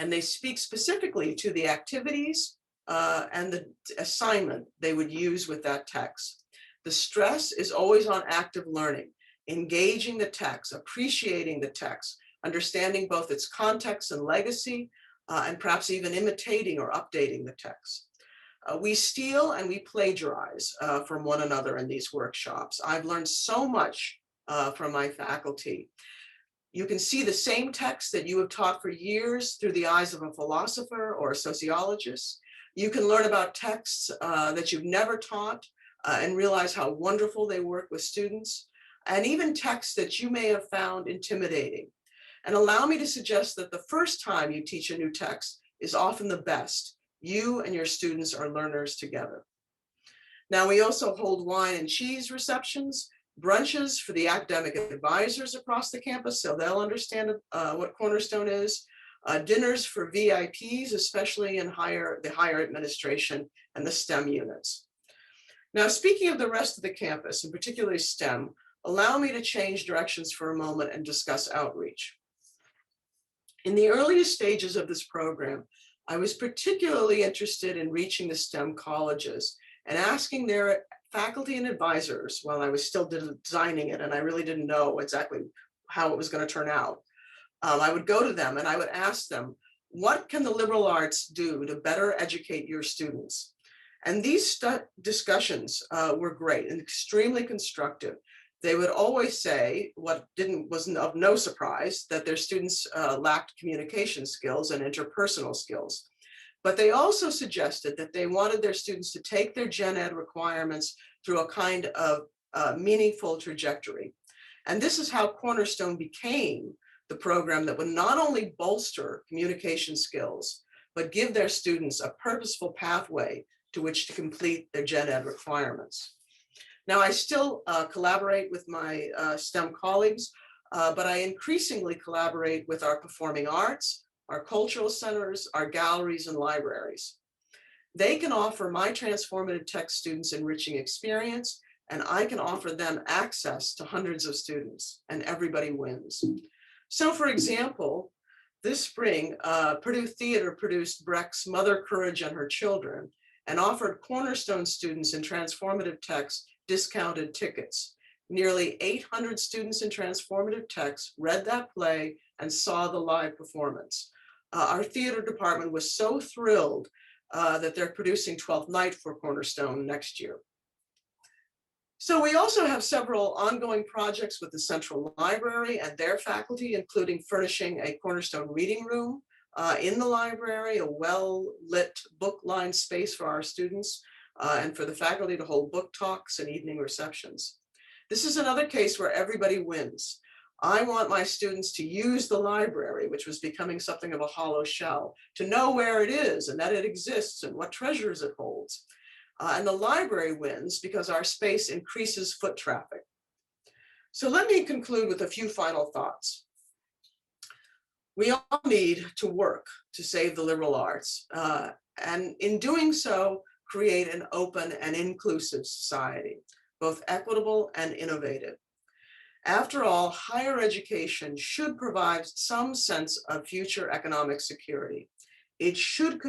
Speaker 4: And they speak specifically to the activities and the assignment they would use with that text. The stress is always on active learning, engaging the text, appreciating the text, understanding both its context and legacy, and perhaps even imitating or updating the text. We steal and we plagiarize from one another in these workshops. I've learned so much from my faculty. You can see the same text that you have taught for years through the eyes of a philosopher or a sociologist. You can learn about texts that you've never taught and realize how wonderful they work with students, and even texts that you may have found intimidating. And allow me to suggest that the first time you teach a new text is often the best. You and your students are learners together. Now, we also hold wine and cheese receptions, brunches for the academic advisors across the campus, so they'll understand what Cornerstone is, dinners for VIPs, especially in the higher administration and the STEM units. Now, speaking of the rest of the campus, and particularly STEM, allow me to change directions for a moment and discuss outreach. In the earliest stages of this program, I was particularly interested in reaching the STEM colleges and asking their faculty and advisors while I was still designing it, and I really didn't know exactly how it was going to turn out. I would go to them and I would ask them, what can the liberal arts do to better educate your students? And these discussions were great and extremely constructive. They would always say, what was of no surprise, that their students lacked communication skills and interpersonal skills. But they also suggested that they wanted their students to take their gen ed requirements through a kind of meaningful trajectory. And this is how Cornerstone became the program that would not only bolster communication skills, but give their students a purposeful pathway to which to complete their gen ed requirements. Now, I still collaborate with my STEM colleagues, but I increasingly collaborate with our performing arts, our cultural centers, our galleries and libraries. They can offer my transformative text students enriching experience, and I can offer them access to hundreds of students, and everybody wins. So for example, this spring, Purdue Theater produced Brecht's Mother Courage and Her Children and offered Cornerstone students in transformative text discounted tickets. Nearly 800 students in transformative text read that play and saw the live performance. Our theater department was so thrilled that they're producing 12th Night for Cornerstone next year. So we also have several ongoing projects with the Central Library and their faculty, including furnishing a Cornerstone reading room in the library, a well-lit book-lined space for our students and for the faculty to hold book talks and evening receptions. This is another case where everybody wins. I want my students to use the library, which was becoming something of a hollow shell, to know where it is and that it exists and what treasures it holds. And the library wins because our space increases foot traffic. So let me conclude with a few final thoughts. We all need to work to save the liberal arts, and in doing so, create an open and inclusive society, both equitable and innovative. After all, higher education should provide some sense of future economic security. It should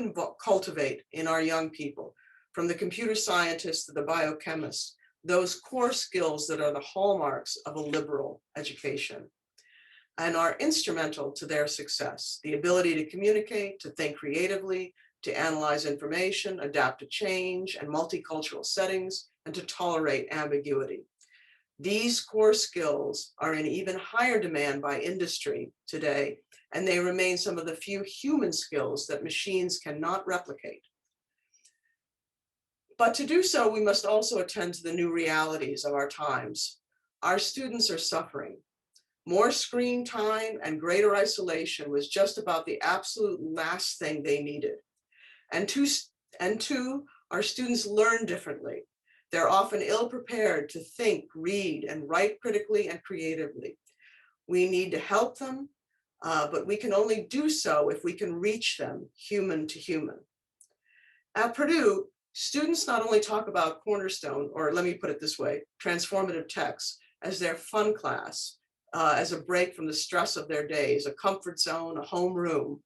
Speaker 4: cultivate in our young people, from the computer scientists to the biochemists, those core skills that are the hallmarks of a liberal education and are instrumental to their success. The ability to communicate, to think creatively, to analyze information, adapt to change and multicultural settings, and to tolerate ambiguity. These core skills are in even higher demand by industry today, and they remain some of the few human skills that machines cannot replicate. But to do so, we must also attend to the new realities of our times. Our students are suffering. More screen time and greater isolation was just about the absolute last thing they needed. And two, our students learn differently. They're often ill-prepared to think, read, and write critically and creatively. We need to help them, but we can only do so if we can reach them human to human. At Purdue, students not only talk about Cornerstone, or let me put it this way, transformative text, as their fun class, as a break from the stress of their days, a comfort zone, a homeroom.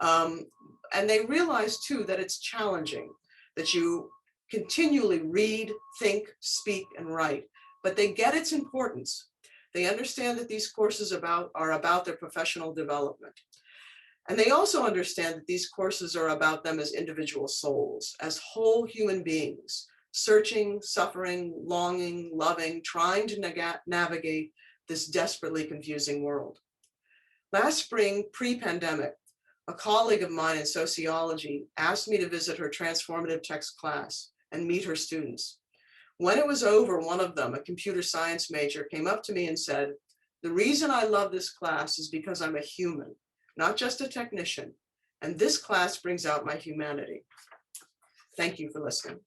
Speaker 4: And they realize too that it's challenging, that you continually read, think, speak, and write, but they get its importance. They understand that these courses are about their professional development. And they also understand that these courses are about them as individual souls, as whole human beings, searching, suffering, longing, loving, trying to navigate this desperately confusing world. Last spring, pre-pandemic, a colleague of mine in sociology asked me to visit her transformative text class and meet her students. When it was over, one of them, a computer science major, came up to me and said, "The reason I love this class is because I'm a human, not just a technician, and this class brings out my humanity." Thank you for listening.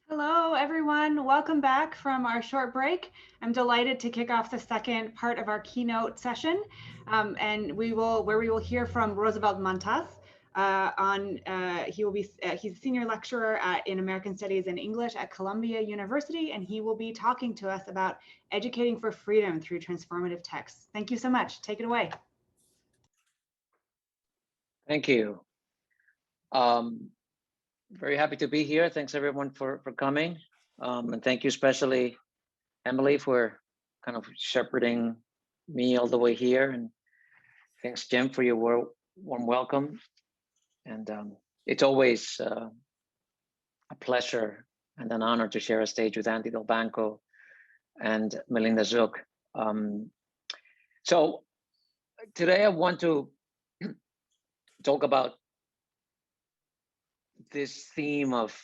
Speaker 1: Hello, everyone. Welcome back from our short break. I'm delighted to kick off the second part of our keynote session, and where we will hear from Roosevelt Montás. He's a senior lecturer in American Studies and English at Columbia University, and he will be talking to us about educating for freedom through transformative texts. Thank you so much. Take it away.
Speaker 5: Thank you. Very happy to be here. Thanks everyone for coming. And thank you especially, Emily, for kind of shepherding me all the way here. And thanks, Jim, for your warm welcome. And it's always a pleasure and an honor to share a stage with Andy Delbanco and Melinda Zook. So today I want to talk about this theme of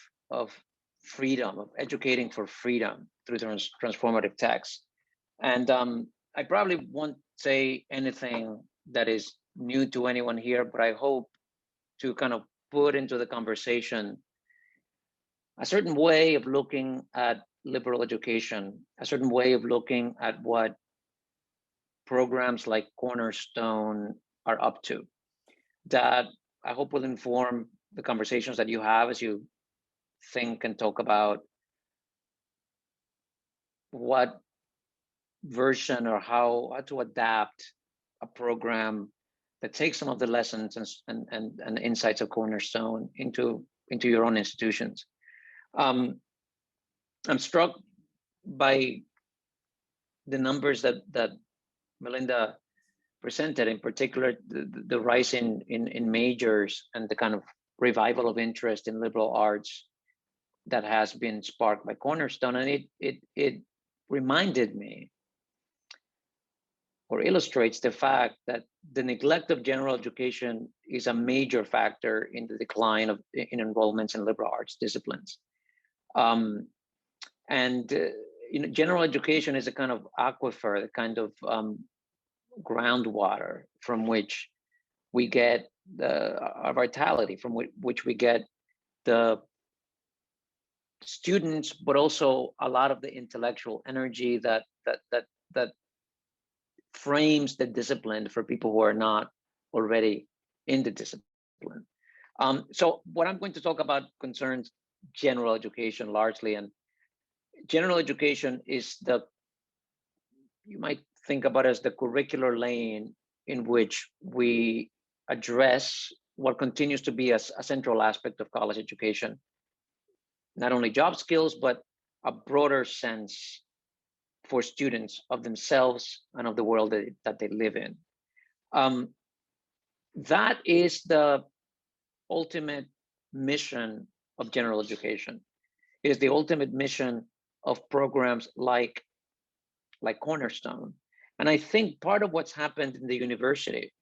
Speaker 5: freedom, of educating for freedom through transformative text. And I probably won't say anything that is new to anyone here, but I hope to kind of put into the conversation a certain way of looking at liberal education, a certain way of looking at what programs like Cornerstone are up to, that I hope will inform the conversations that you have as you think and talk about what version or how to adapt a program that takes some of the lessons and insights of Cornerstone into your own institutions. I'm struck by the numbers that Melinda presented, in particular the rise in majors and the kind of revival of interest in liberal arts that has been sparked by Cornerstone. And it reminded me, or illustrates the fact that the neglect of general education is a major factor in the decline in enrollments in liberal arts disciplines. General education is a kind of aquifer, the kind of groundwater from which we get our vitality, from which we get the students, but also a lot of the intellectual energy that frames the discipline for people who are not already in the discipline. So what I'm going to talk about concerns general education largely, and general education is you might think about as the curricular lane in which we address what continues to be a central aspect of college education, not only job skills, but a broader sense for students of themselves and of the world that they live in. That is the ultimate mission of general education. It is the ultimate mission of programs like Cornerstone. And I think part of what's happened in the university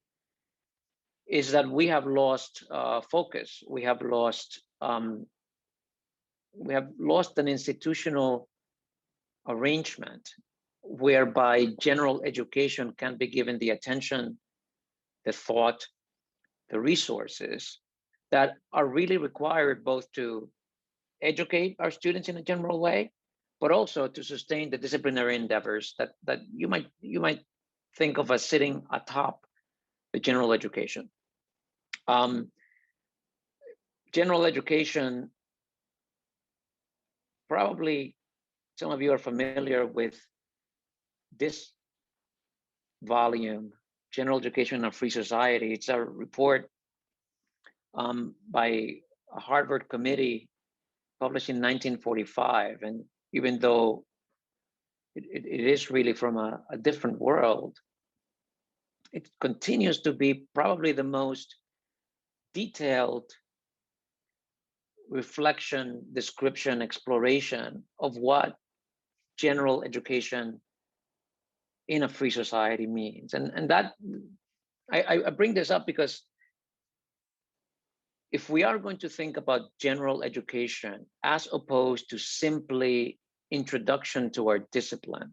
Speaker 5: is that we have lost focus. We have lost an institutional arrangement whereby general education can be given the attention, the thought, the resources that are really required both to educate our students in a general way, but also to sustain the disciplinary endeavors that you might think of as sitting atop the general education. General education, probably some of you are familiar with this volume, General Education in a Free Society. It's a report by a Harvard committee published in 1945. And even though it is really from a different world, it continues to be probably the most detailed reflection, description, exploration of what general education in a free society means. And that, I bring this up because if we are going to think about general education as opposed to simply introduction to our discipline,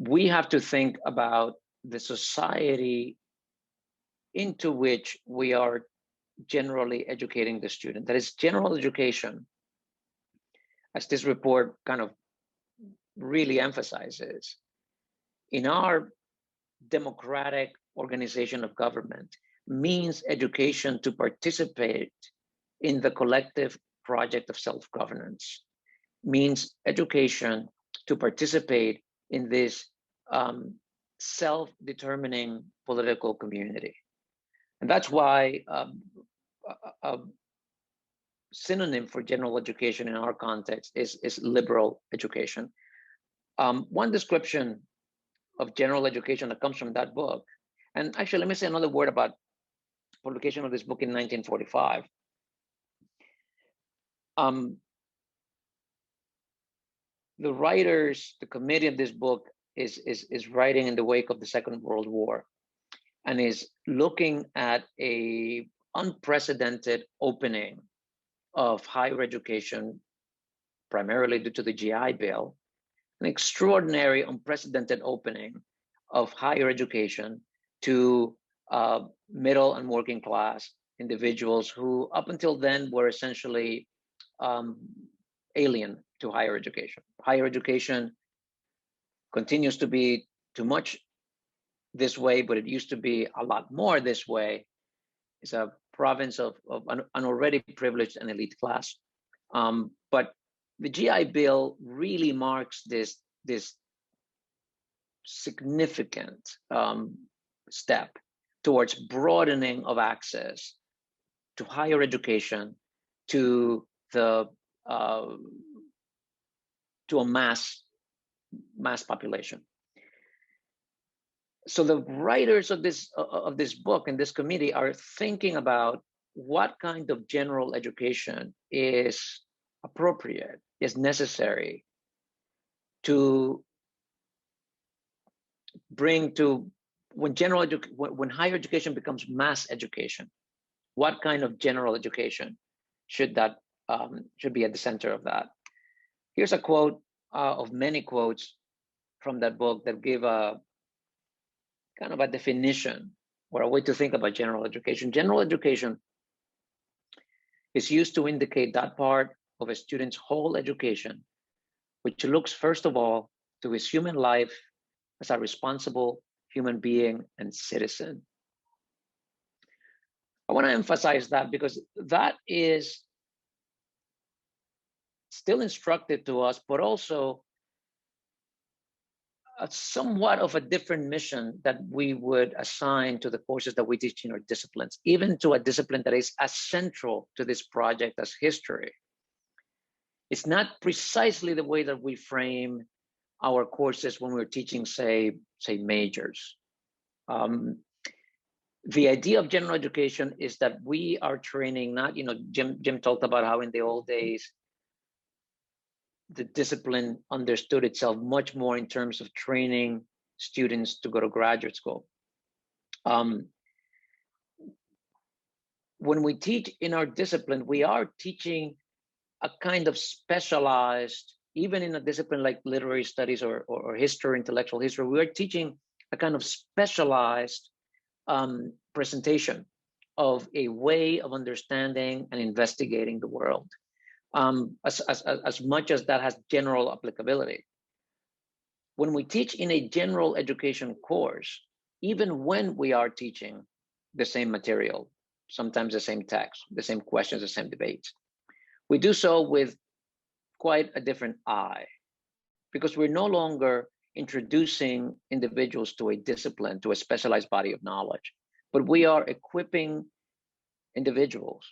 Speaker 5: we have to think about the society into which we are generally educating the student. That is, general education, as this report kind of really emphasizes, in our democratic organization of government, means education to participate in the collective project of self-governance, means education to participate in this self-determining political community. And that's why a synonym for general education in our context is liberal education. One description of general education that comes from that book, and actually let me say another word about publication of this book in 1945. The writers, the committee of this book is writing in the wake of the Second World War. and is looking at a unprecedented opening of higher education, primarily due to the GI Bill, an extraordinary, unprecedented opening of higher education to middle and working class individuals who up until then were essentially alien to higher education. Higher education continues to be too much this way, but it used to be a lot more this way. It's a province of an already privileged and elite class. But the GI Bill really marks this significant step towards broadening of access to higher education to the to a mass population. So the writers of this book and this committee are thinking about what kind of general education is appropriate, is necessary to bring to when higher education becomes mass education. What kind of general education should be at the center of that? Here's a quote of many quotes from that book that give a kind of a definition or a way to think about general education. General education is used to indicate that part of a student's whole education, which looks first of all to his human life as a responsible human being and citizen. I want to emphasize that because that is still instructed to us, but also somewhat of a different mission that we would assign to the courses that we teach in our disciplines, even to a discipline that is as central to this project as history. It's not precisely the way that we frame our courses when we're teaching, say majors. The idea of general education is that we are training, not, Jim talked about how in the old days, the discipline understood itself much more in terms of training students to go to graduate school. When we teach in our discipline, we are teaching a kind of specialized, even in a discipline like literary studies or history, intellectual history, we are teaching a kind of specialized presentation of a way of understanding and investigating the world. As much as that has general applicability. When we teach in a general education course, even when we are teaching the same material, sometimes the same text, the same questions, the same debates, we do so with quite a different eye, because we're no longer introducing individuals to a discipline, to a specialized body of knowledge, but we are equipping individuals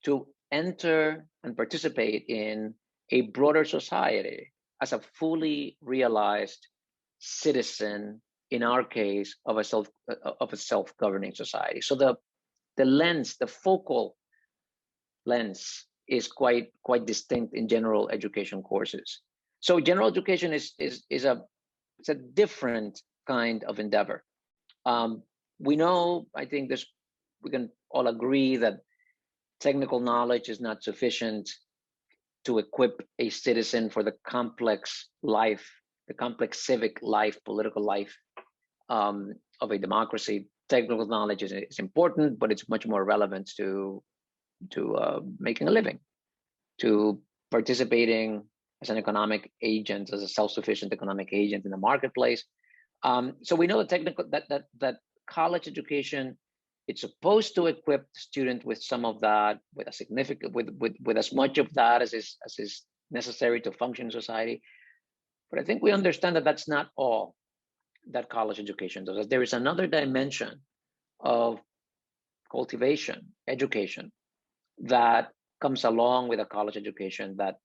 Speaker 5: to enter and participate in a broader society as a fully realized citizen, in our case, of a self-governing society. So the lens, the focal lens, is quite distinct in general education courses. So general education is a different kind of endeavor. We know, I think we can all agree that technical knowledge is not sufficient to equip a citizen for the complex life, the complex civic life, political life of a democracy. Technical knowledge is important, but it's much more relevant to making a living, to participating as an economic agent, as a self-sufficient economic agent in the marketplace. So we know that college education, it's supposed to equip the student with some of that, with a significant, with as much of that as is necessary to function in society. But I think we understand that that's not all that college education does. There is another dimension of cultivation, education, that comes along with a college education that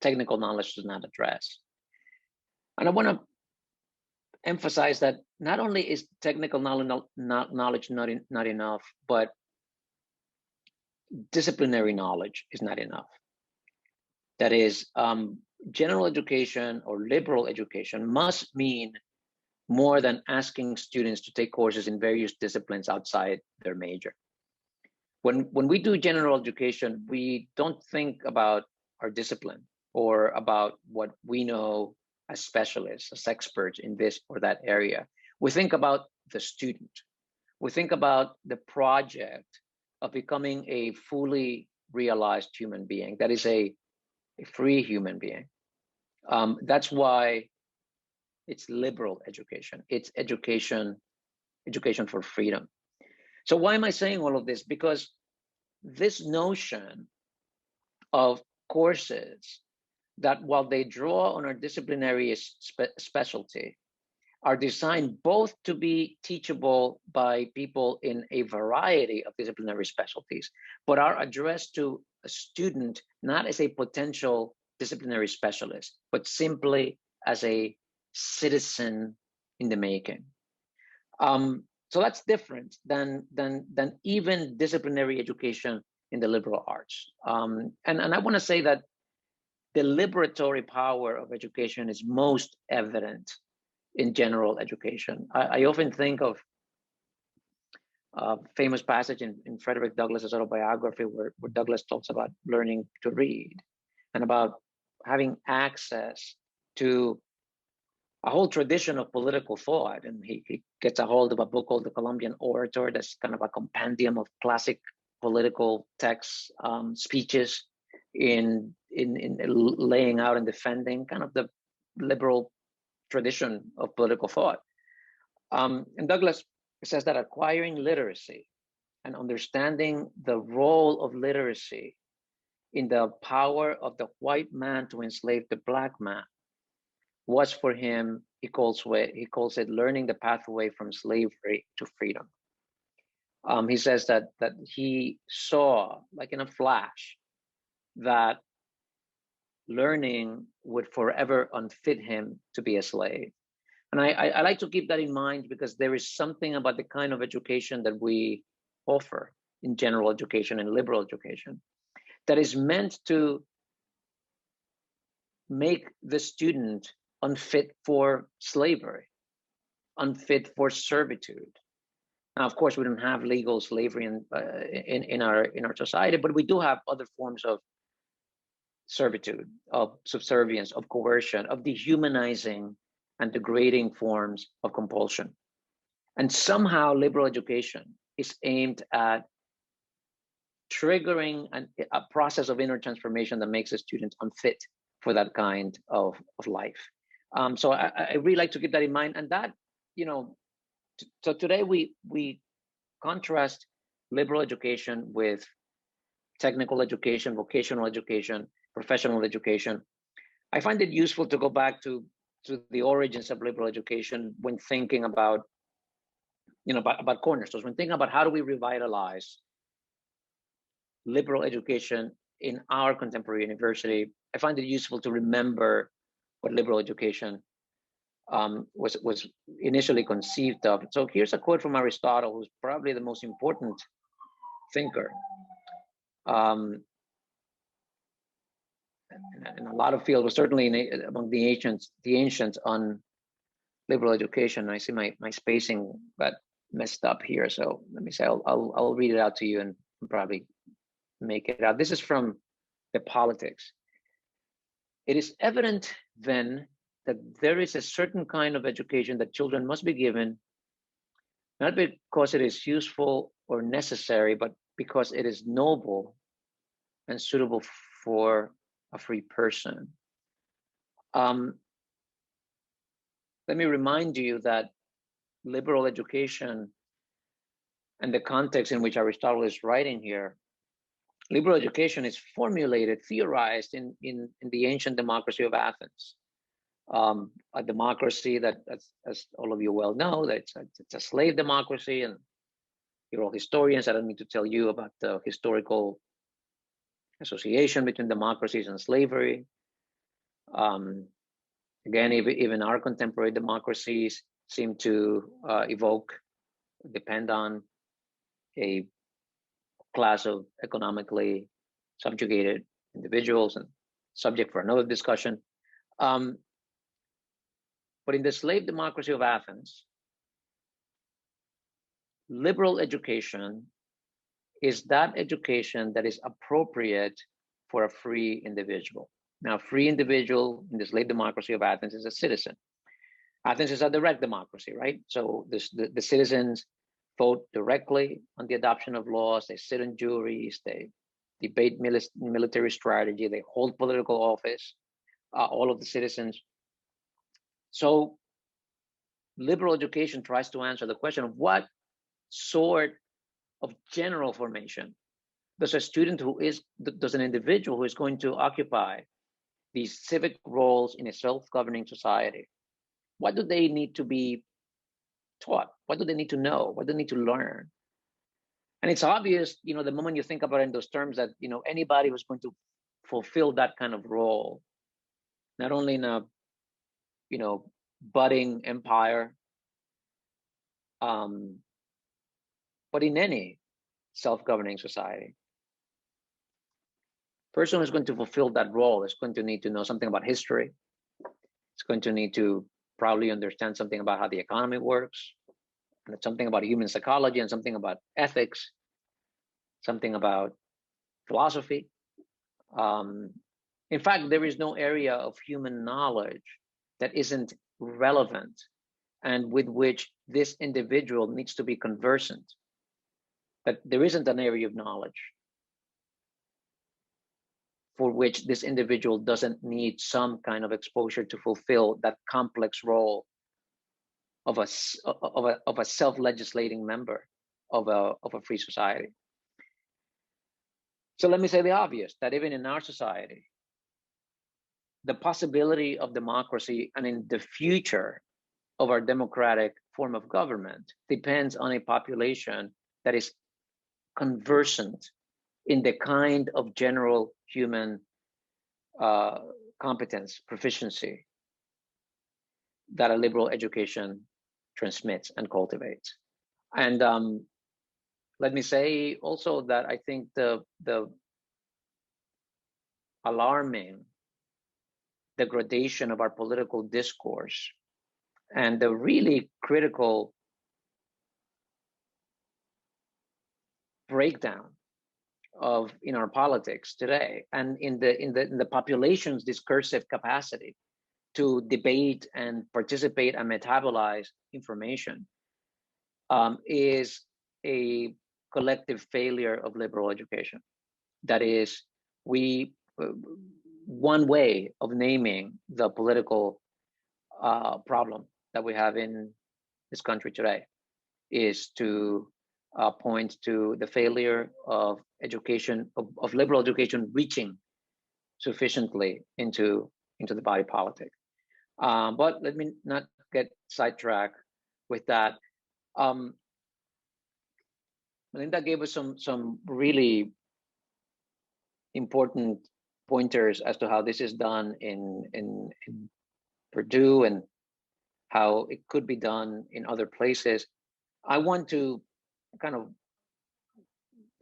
Speaker 5: technical knowledge does not address. And I want to emphasize that not only is technical knowledge not enough, but disciplinary knowledge is not enough. That is, general education or liberal education must mean more than asking students to take courses in various disciplines outside their major. When we do general education, we don't think about our discipline or about what we know as specialists, as experts in this or that area. We think about the student. We think about the project of becoming a fully realized human being, that is a free human being. That's why it's liberal education. It's education for freedom. So why am I saying all of this? Because this notion of courses that, while they draw on our disciplinary specialty, are designed both to be teachable by people in a variety of disciplinary specialties, but are addressed to a student not as a potential disciplinary specialist, but simply as a citizen in the making. So that's different than even disciplinary education in the liberal arts. And I want to say that the liberatory power of education is most evident in general education. I often think of a famous passage in Frederick Douglass's autobiography where Douglass talks about learning to read and about having access to a whole tradition of political thought. And he gets a hold of a book called The Columbian Orator, that's kind of a compendium of classic political texts, speeches in laying out and defending kind of the liberal tradition of political thought. And Douglass says that acquiring literacy and understanding the role of literacy in the power of the white man to enslave the black man was for him, he calls it learning the pathway from slavery to freedom. He says that he saw, like in a flash, that learning would forever unfit him to be a slave. And I like to keep that in mind because there is something about the kind of education that we offer in general education and liberal education that is meant to make the student unfit for slavery, unfit for servitude. Now, of course, we don't have legal slavery in our society, but we do have other forms of servitude, of subservience, of coercion, of dehumanizing and degrading forms of compulsion. And somehow liberal education is aimed at triggering a process of inner transformation that makes a student unfit for that kind of life. So I really like to keep that in mind. And that, so today we contrast liberal education with technical education, vocational education, professional education. I find it useful to go back to the origins of liberal education when thinking about, about cornerstones, when thinking about how do we revitalize liberal education in our contemporary university. I find it useful to remember what liberal education was initially conceived of. So here's a quote from Aristotle, who's probably the most important thinker in a lot of fields, but certainly among the ancients on liberal education. I see my spacing got messed up here, so let me say I'll read it out to you and probably make it out. This is from the Politics. It is evident then that there is a certain kind of education that children must be given, not because it is useful or necessary, but because it is noble and suitable for a free person. Let me remind you that liberal education and the context in which Aristotle is writing here, liberal education is formulated, theorized in the ancient democracy of Athens. A democracy that, as all of you well know, that it's a slave democracy, and you're all historians. I don't need to tell you about the historical association between democracies and slavery. Again, even our contemporary democracies seem to depend on a class of economically subjugated individuals, and subject for another discussion. But in the slave democracy of Athens, liberal education is that education that is appropriate for a free individual. Now, a free individual in the slave democracy of Athens is a citizen. Athens is a direct democracy, right? So the citizens vote directly on the adoption of laws, they sit in juries, they debate military strategy, they hold political office, all of the citizens. So liberal education tries to answer the question of what sort of general formation does an individual who is going to occupy these civic roles in a self-governing society, what do they need to be taught? What do they need to know? What do they need to learn? And it's obvious, the moment you think about it in those terms, that anybody who's going to fulfill that kind of role, not only in a budding empire, but in any self-governing society, person who's going to fulfill that role is going to need to know something about history. It's going to need to probably understand something about how the economy works, and something about human psychology, and something about ethics, something about philosophy. In fact, there is no area of human knowledge that isn't relevant and with which this individual needs to be conversant. But there isn't an area of knowledge for which this individual doesn't need some kind of exposure to fulfill that complex role of a self-legislating member of a free society. So let me say the obvious, that even in our society, the possibility of democracy and in the future of our democratic form of government depends on a population that is conversant in the kind of general human competence, proficiency that a liberal education transmits and cultivates. And let me say also that I think the alarming degradation of our political discourse and the really critical breakdown in our politics today, and in the population's discursive capacity to debate and participate and metabolize information, is a collective failure of liberal education. That is, one way of naming the political problem that we have in this country today is to point to the failure of education, of liberal education reaching sufficiently into the body politic. But let me not get sidetracked with that. Melinda gave us some really important pointers as to how this is done in Purdue and how it could be done in other places. I want to kind of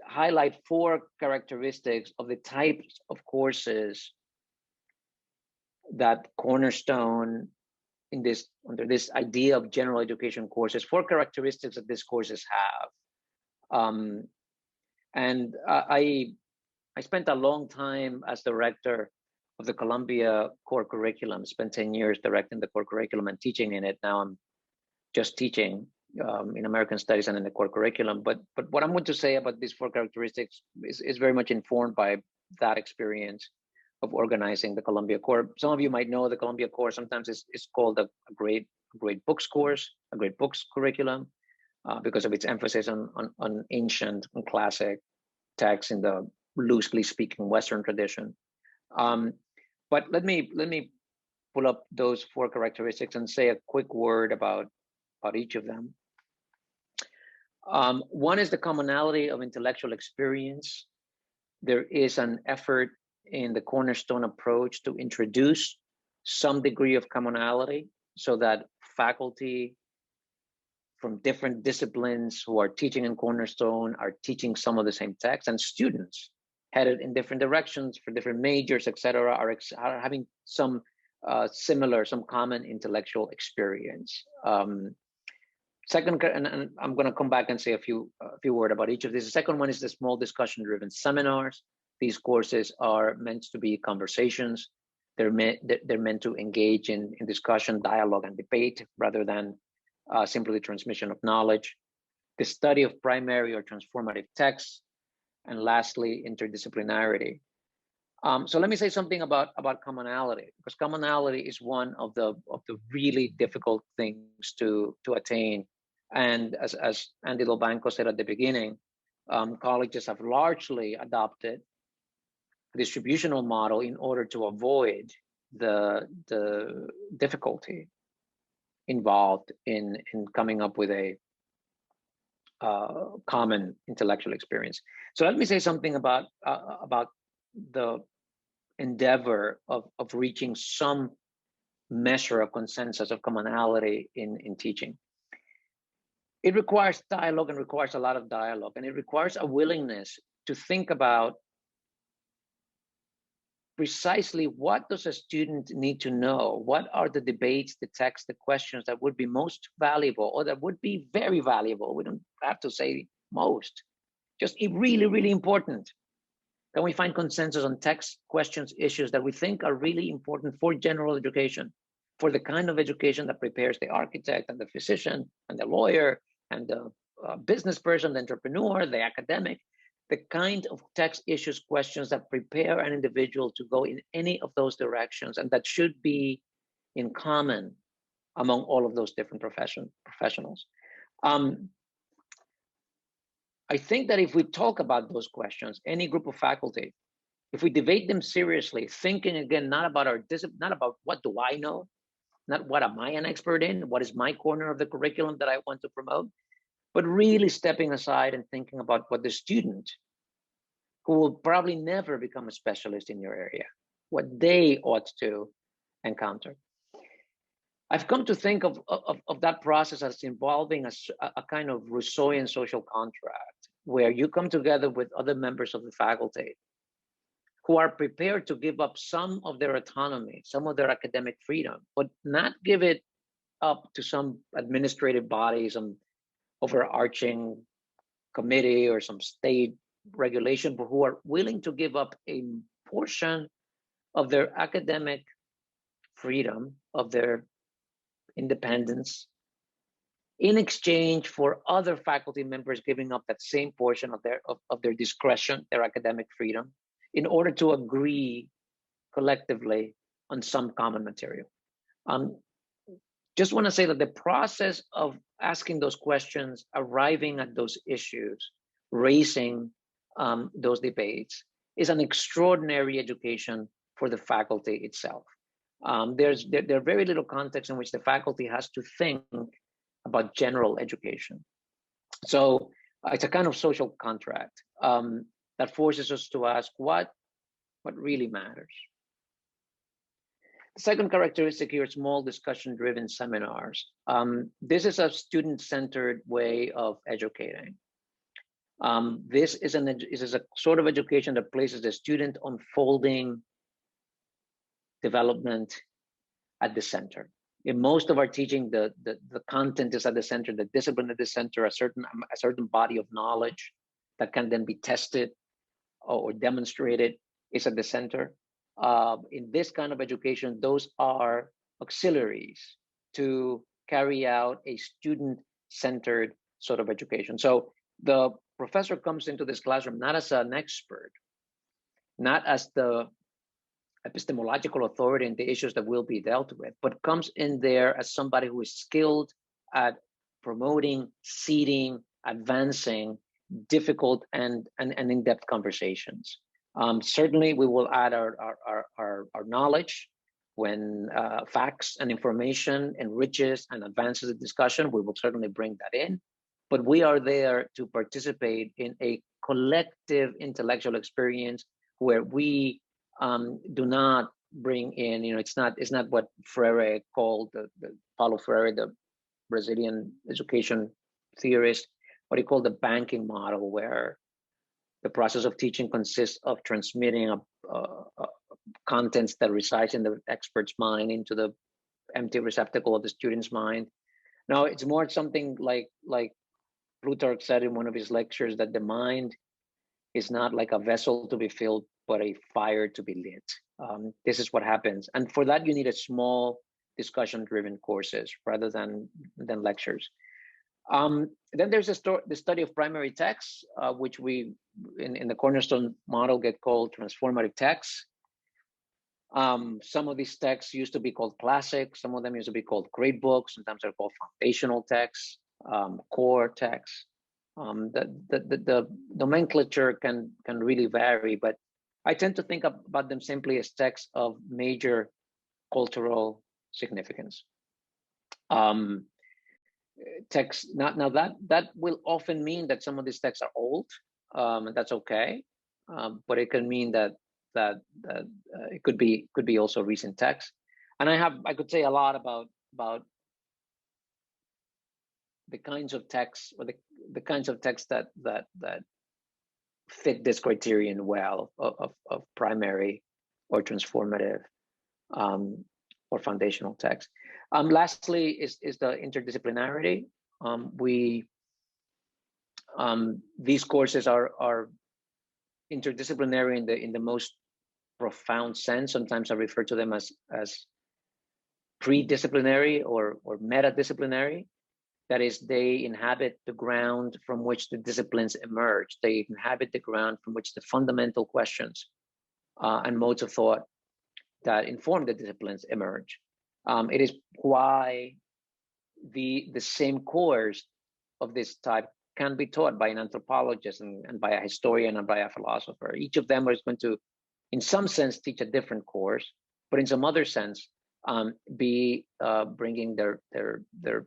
Speaker 5: highlight 4 characteristics of the types of courses that Cornerstone under this idea of general education courses, 4 characteristics that these courses have. And I spent a long time as director of the Columbia core curriculum, spent 10 years directing the core curriculum and teaching in it. Now I'm just teaching in American Studies and in the core curriculum. But what I'm going to say about these 4 characteristics is very much informed by that experience of organizing the Columbia core. Some of you might know the Columbia core sometimes is called a great books course, a great books curriculum, because of its emphasis on ancient and classic texts in the loosely speaking Western tradition. But let me pull up those 4 characteristics and say a quick word about each of them. One is the commonality of intellectual experience. There is an effort in the Cornerstone approach to introduce some degree of commonality so that faculty from different disciplines who are teaching in Cornerstone are teaching some of the same texts, and students headed in different directions for different majors, etc., are having some similar, some common intellectual experience. Second, and I'm going to come back and say a few words about each of these. The second one is the small discussion-driven seminars. These courses are meant to be conversations. They're meant to engage in discussion, dialogue, and debate rather than simply the transmission of knowledge. The study of primary or transformative texts, and lastly, interdisciplinarity. So let me say something about commonality, because commonality is one of the really difficult things to attain. And as Andy Delbanco said at the beginning, colleges have largely adopted a distributional model in order to avoid the difficulty involved in coming up with a common intellectual experience. So let me say something about the endeavor of reaching some measure of consensus of commonality in teaching. It requires dialogue and requires a lot of dialogue, and it requires a willingness to think about precisely what does a student need to know? What are the debates, the texts, the questions that would be most valuable or that would be very valuable? We don't have to say most, just really, really important. Can we find consensus on texts, questions, issues that we think are really important for general education, for the kind of education that prepares the architect and the physician and the lawyer and the business person, the entrepreneur, the academic, the kind of text, issues, questions that prepare an individual to go in any of those directions, and that should be in common among all of those different professionals. I think that if we talk about those questions, any group of faculty, if we debate them seriously, thinking again, not about our discipline, not about what do I know, not what am I an expert in, what is my corner of the curriculum that I want to promote, but really stepping aside and thinking about what the student, who will probably never become a specialist in your area, what they ought to encounter. I've come to think of that process as involving a kind of Rousseauian social contract, where you come together with other members of the faculty who are prepared to give up some of their autonomy, some of their academic freedom, but not give it up to some administrative body, some overarching committee or some state regulation, but who are willing to give up a portion of their academic freedom, of their independence, in exchange for other faculty members giving up that same portion of their discretion, their academic freedom, in order to agree collectively on some common material. Just want to say that the process of asking those questions, arriving at those issues, raising those debates is an extraordinary education for the faculty itself. There are very little context in which the faculty has to think about general education. So it's a kind of social contract that forces us to ask what really matters. The second characteristic here is small discussion-driven seminars. This is a student-centered way of educating. This is a sort of education that places the student unfolding development at the center. In most of our teaching, the content is at the center, the discipline at the center, a certain body of knowledge that can then be tested or demonstrated is at the center. In this kind of education, those are auxiliaries to carry out a student-centered sort of education. So the professor comes into this classroom not as an expert, not as the epistemological authority in the issues that will be dealt with, but comes in there as somebody who is skilled at promoting, seeding, advancing difficult and in-depth conversations. Certainly, we will add our knowledge when facts and information enriches and advances the discussion. We will certainly bring that in, but we are there to participate in a collective intellectual experience where we do not bring in, it's not what Freire called Paulo Freire, the Brazilian education theorist, what he called the banking model, where the process of teaching consists of transmitting a contents that resides in the expert's mind into the empty receptacle of the student's mind. No, it's more something like Plutarch said in one of his lectures, that the mind is not like a vessel to be filled, but a fire to be lit. This is what happens. And for that, you need a small discussion-driven courses rather than lectures. Then there's the study of primary texts, which we, in the Cornerstone model, get called transformative texts. Some of these texts used to be called classics. Some of them used to be called great books. Sometimes they're called foundational texts, core texts. The nomenclature can really vary, but I tend to think about them simply as texts of major cultural significance. Texts, now that will often mean that some of these texts are old, and that's okay, but it can mean that it could be also recent texts. And I could say a lot about the kinds of texts, or the kinds of texts that fit this criterion well of primary or transformative or foundational text. Lastly is the interdisciplinarity. These courses are interdisciplinary in the most profound sense. Sometimes I refer to them as pre-disciplinary or meta-disciplinary. That is, they inhabit the ground from which the disciplines emerge. They inhabit the ground from which the fundamental questions and modes of thought that inform the disciplines emerge. It is why the same course of this type can be taught by an anthropologist and by a historian and by a philosopher. Each of them is going to, in some sense, teach a different course, but in some other sense, be bringing their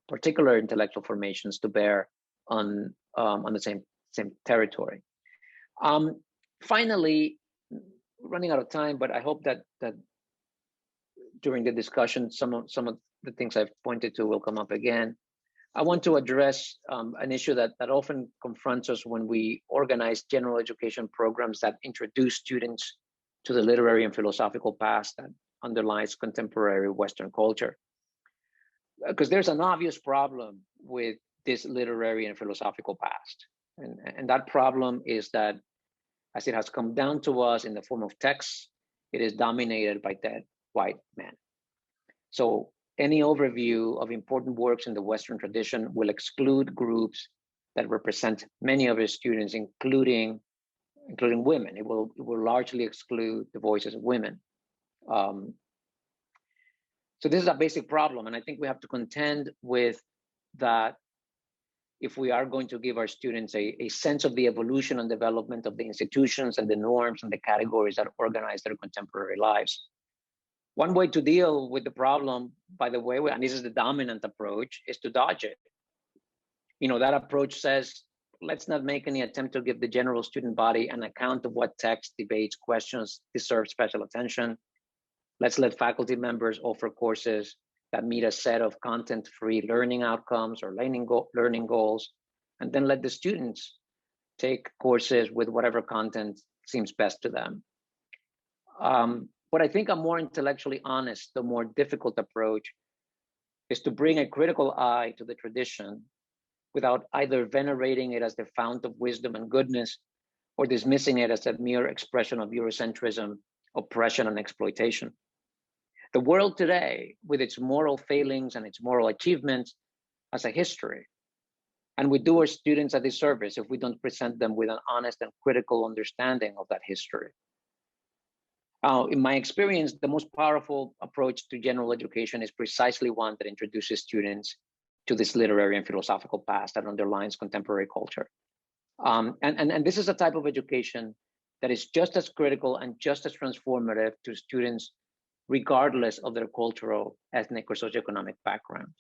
Speaker 5: particular intellectual formations to bear on the same territory. Finally, running out of time, but I hope that during the discussion, some of the things I've pointed to will come up again. I want to address an issue that often confronts us when we organize general education programs that introduce students to the literary and philosophical past that underlies contemporary Western culture. Because there's an obvious problem with this literary and philosophical past. And that problem is that as it has come down to us in the form of texts, it is dominated by dead white men. So any overview of important works in the Western tradition will exclude groups that represent many of its students, including women. It will largely exclude the voices of women. So this is a basic problem, and I think we have to contend with that if we are going to give our students a sense of the evolution and development of the institutions and the norms and the categories that organize their contemporary lives. One way to deal with the problem, by the way, and this is the dominant approach, is to dodge it. You know, that approach says, let's not make any attempt to give the general student body an account of what text, debates, questions deserve special attention. Let's let faculty members offer courses that meet a set of content-free learning outcomes or learning goals, and then let the students take courses with whatever content seems best to them. But I think a more intellectually honest, the more difficult approach is to bring a critical eye to the tradition without either venerating it as the fount of wisdom and goodness or dismissing it as a mere expression of Eurocentrism, oppression, and exploitation. The world today, with its moral failings and its moral achievements, has a history. And we do our students a disservice if we don't present them with an honest and critical understanding of that history. In my experience, the most powerful approach to general education is precisely one that introduces students to this literary and philosophical past that underlines contemporary culture. And this is a type of education that is just as critical and just as transformative to students, regardless of their cultural, ethnic, or socioeconomic background.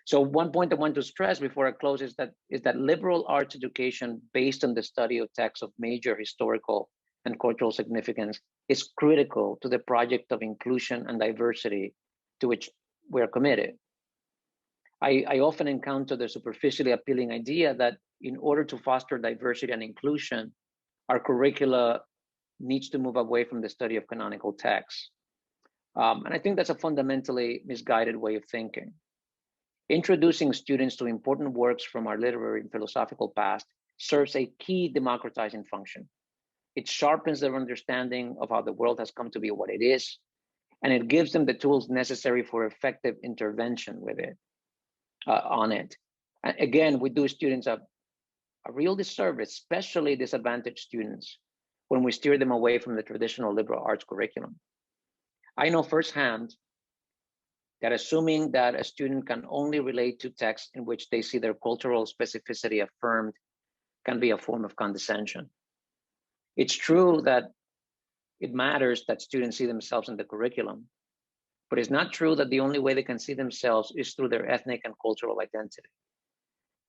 Speaker 5: So one point I want to stress before I close is that liberal arts education based on the study of texts of major historical and cultural significance is critical to the project of inclusion and diversity to which we're committed. I often encounter the superficially appealing idea that in order to foster diversity and inclusion, our curricula needs to move away from the study of canonical texts. And I think that's a fundamentally misguided way of thinking. Introducing students to important works from our literary and philosophical past serves a key democratizing function. It sharpens their understanding of how the world has come to be what it is, and it gives them the tools necessary for effective intervention with it, on it. And again, we do students a real disservice, especially disadvantaged students, when we steer them away from the traditional liberal arts curriculum. I know firsthand that assuming that a student can only relate to texts in which they see their cultural specificity affirmed can be a form of condescension. It's true that it matters that students see themselves in the curriculum, but it's not true that the only way they can see themselves is through their ethnic and cultural identity.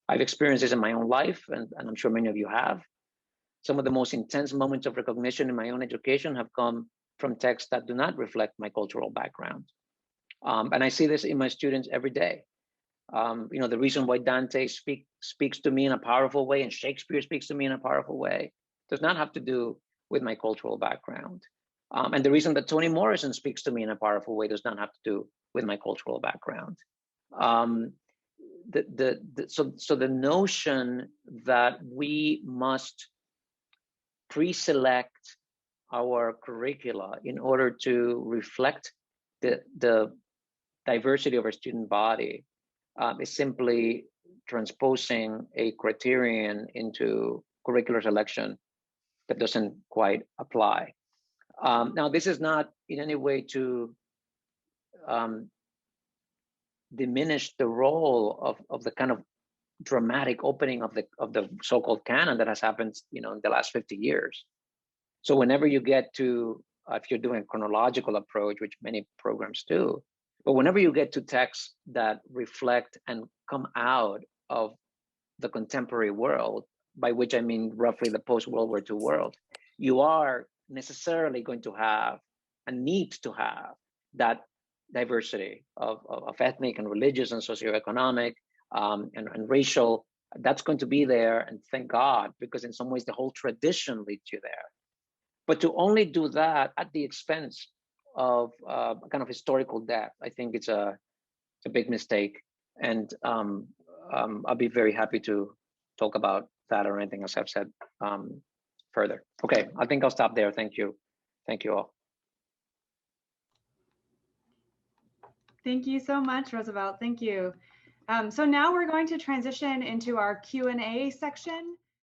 Speaker 5: I've experienced this in my own life, and I'm sure many of you have. Some of the most intense moments of recognition in my own education have come from texts that do not reflect my cultural background. And I see this in my students every day. The reason why Dante speaks to me in a powerful way and Shakespeare speaks to me in a powerful way does not have to do with my cultural background. And the reason that Toni Morrison speaks to me in a powerful way does not have to do with my cultural background. So the notion that we must pre-select our curricula in order to reflect the diversity of our student body is simply transposing a criterion into curricular selection that doesn't quite apply. Now, this is not in any way to diminish the role of the kind of dramatic opening of the so-called canon that has happened, in the last 50 years. So whenever you get to, if you're doing a chronological approach, which many programs do, but whenever you get to texts that reflect and come out of the contemporary world, by which I mean roughly the post-World War II world, you are necessarily going to have and need to have that diversity of ethnic and religious and socioeconomic and racial. That's going to be there, and thank God, because in some ways the whole tradition leads you there. But to only do that at the expense of kind of historical depth, I think it's a big mistake. And I'll be very happy to talk about that or anything else I've said further. Okay, I think I'll stop there. Thank you. Thank you all.
Speaker 1: Thank you so much, Roosevelt. Thank you. So now we're going to transition into our Q&A section.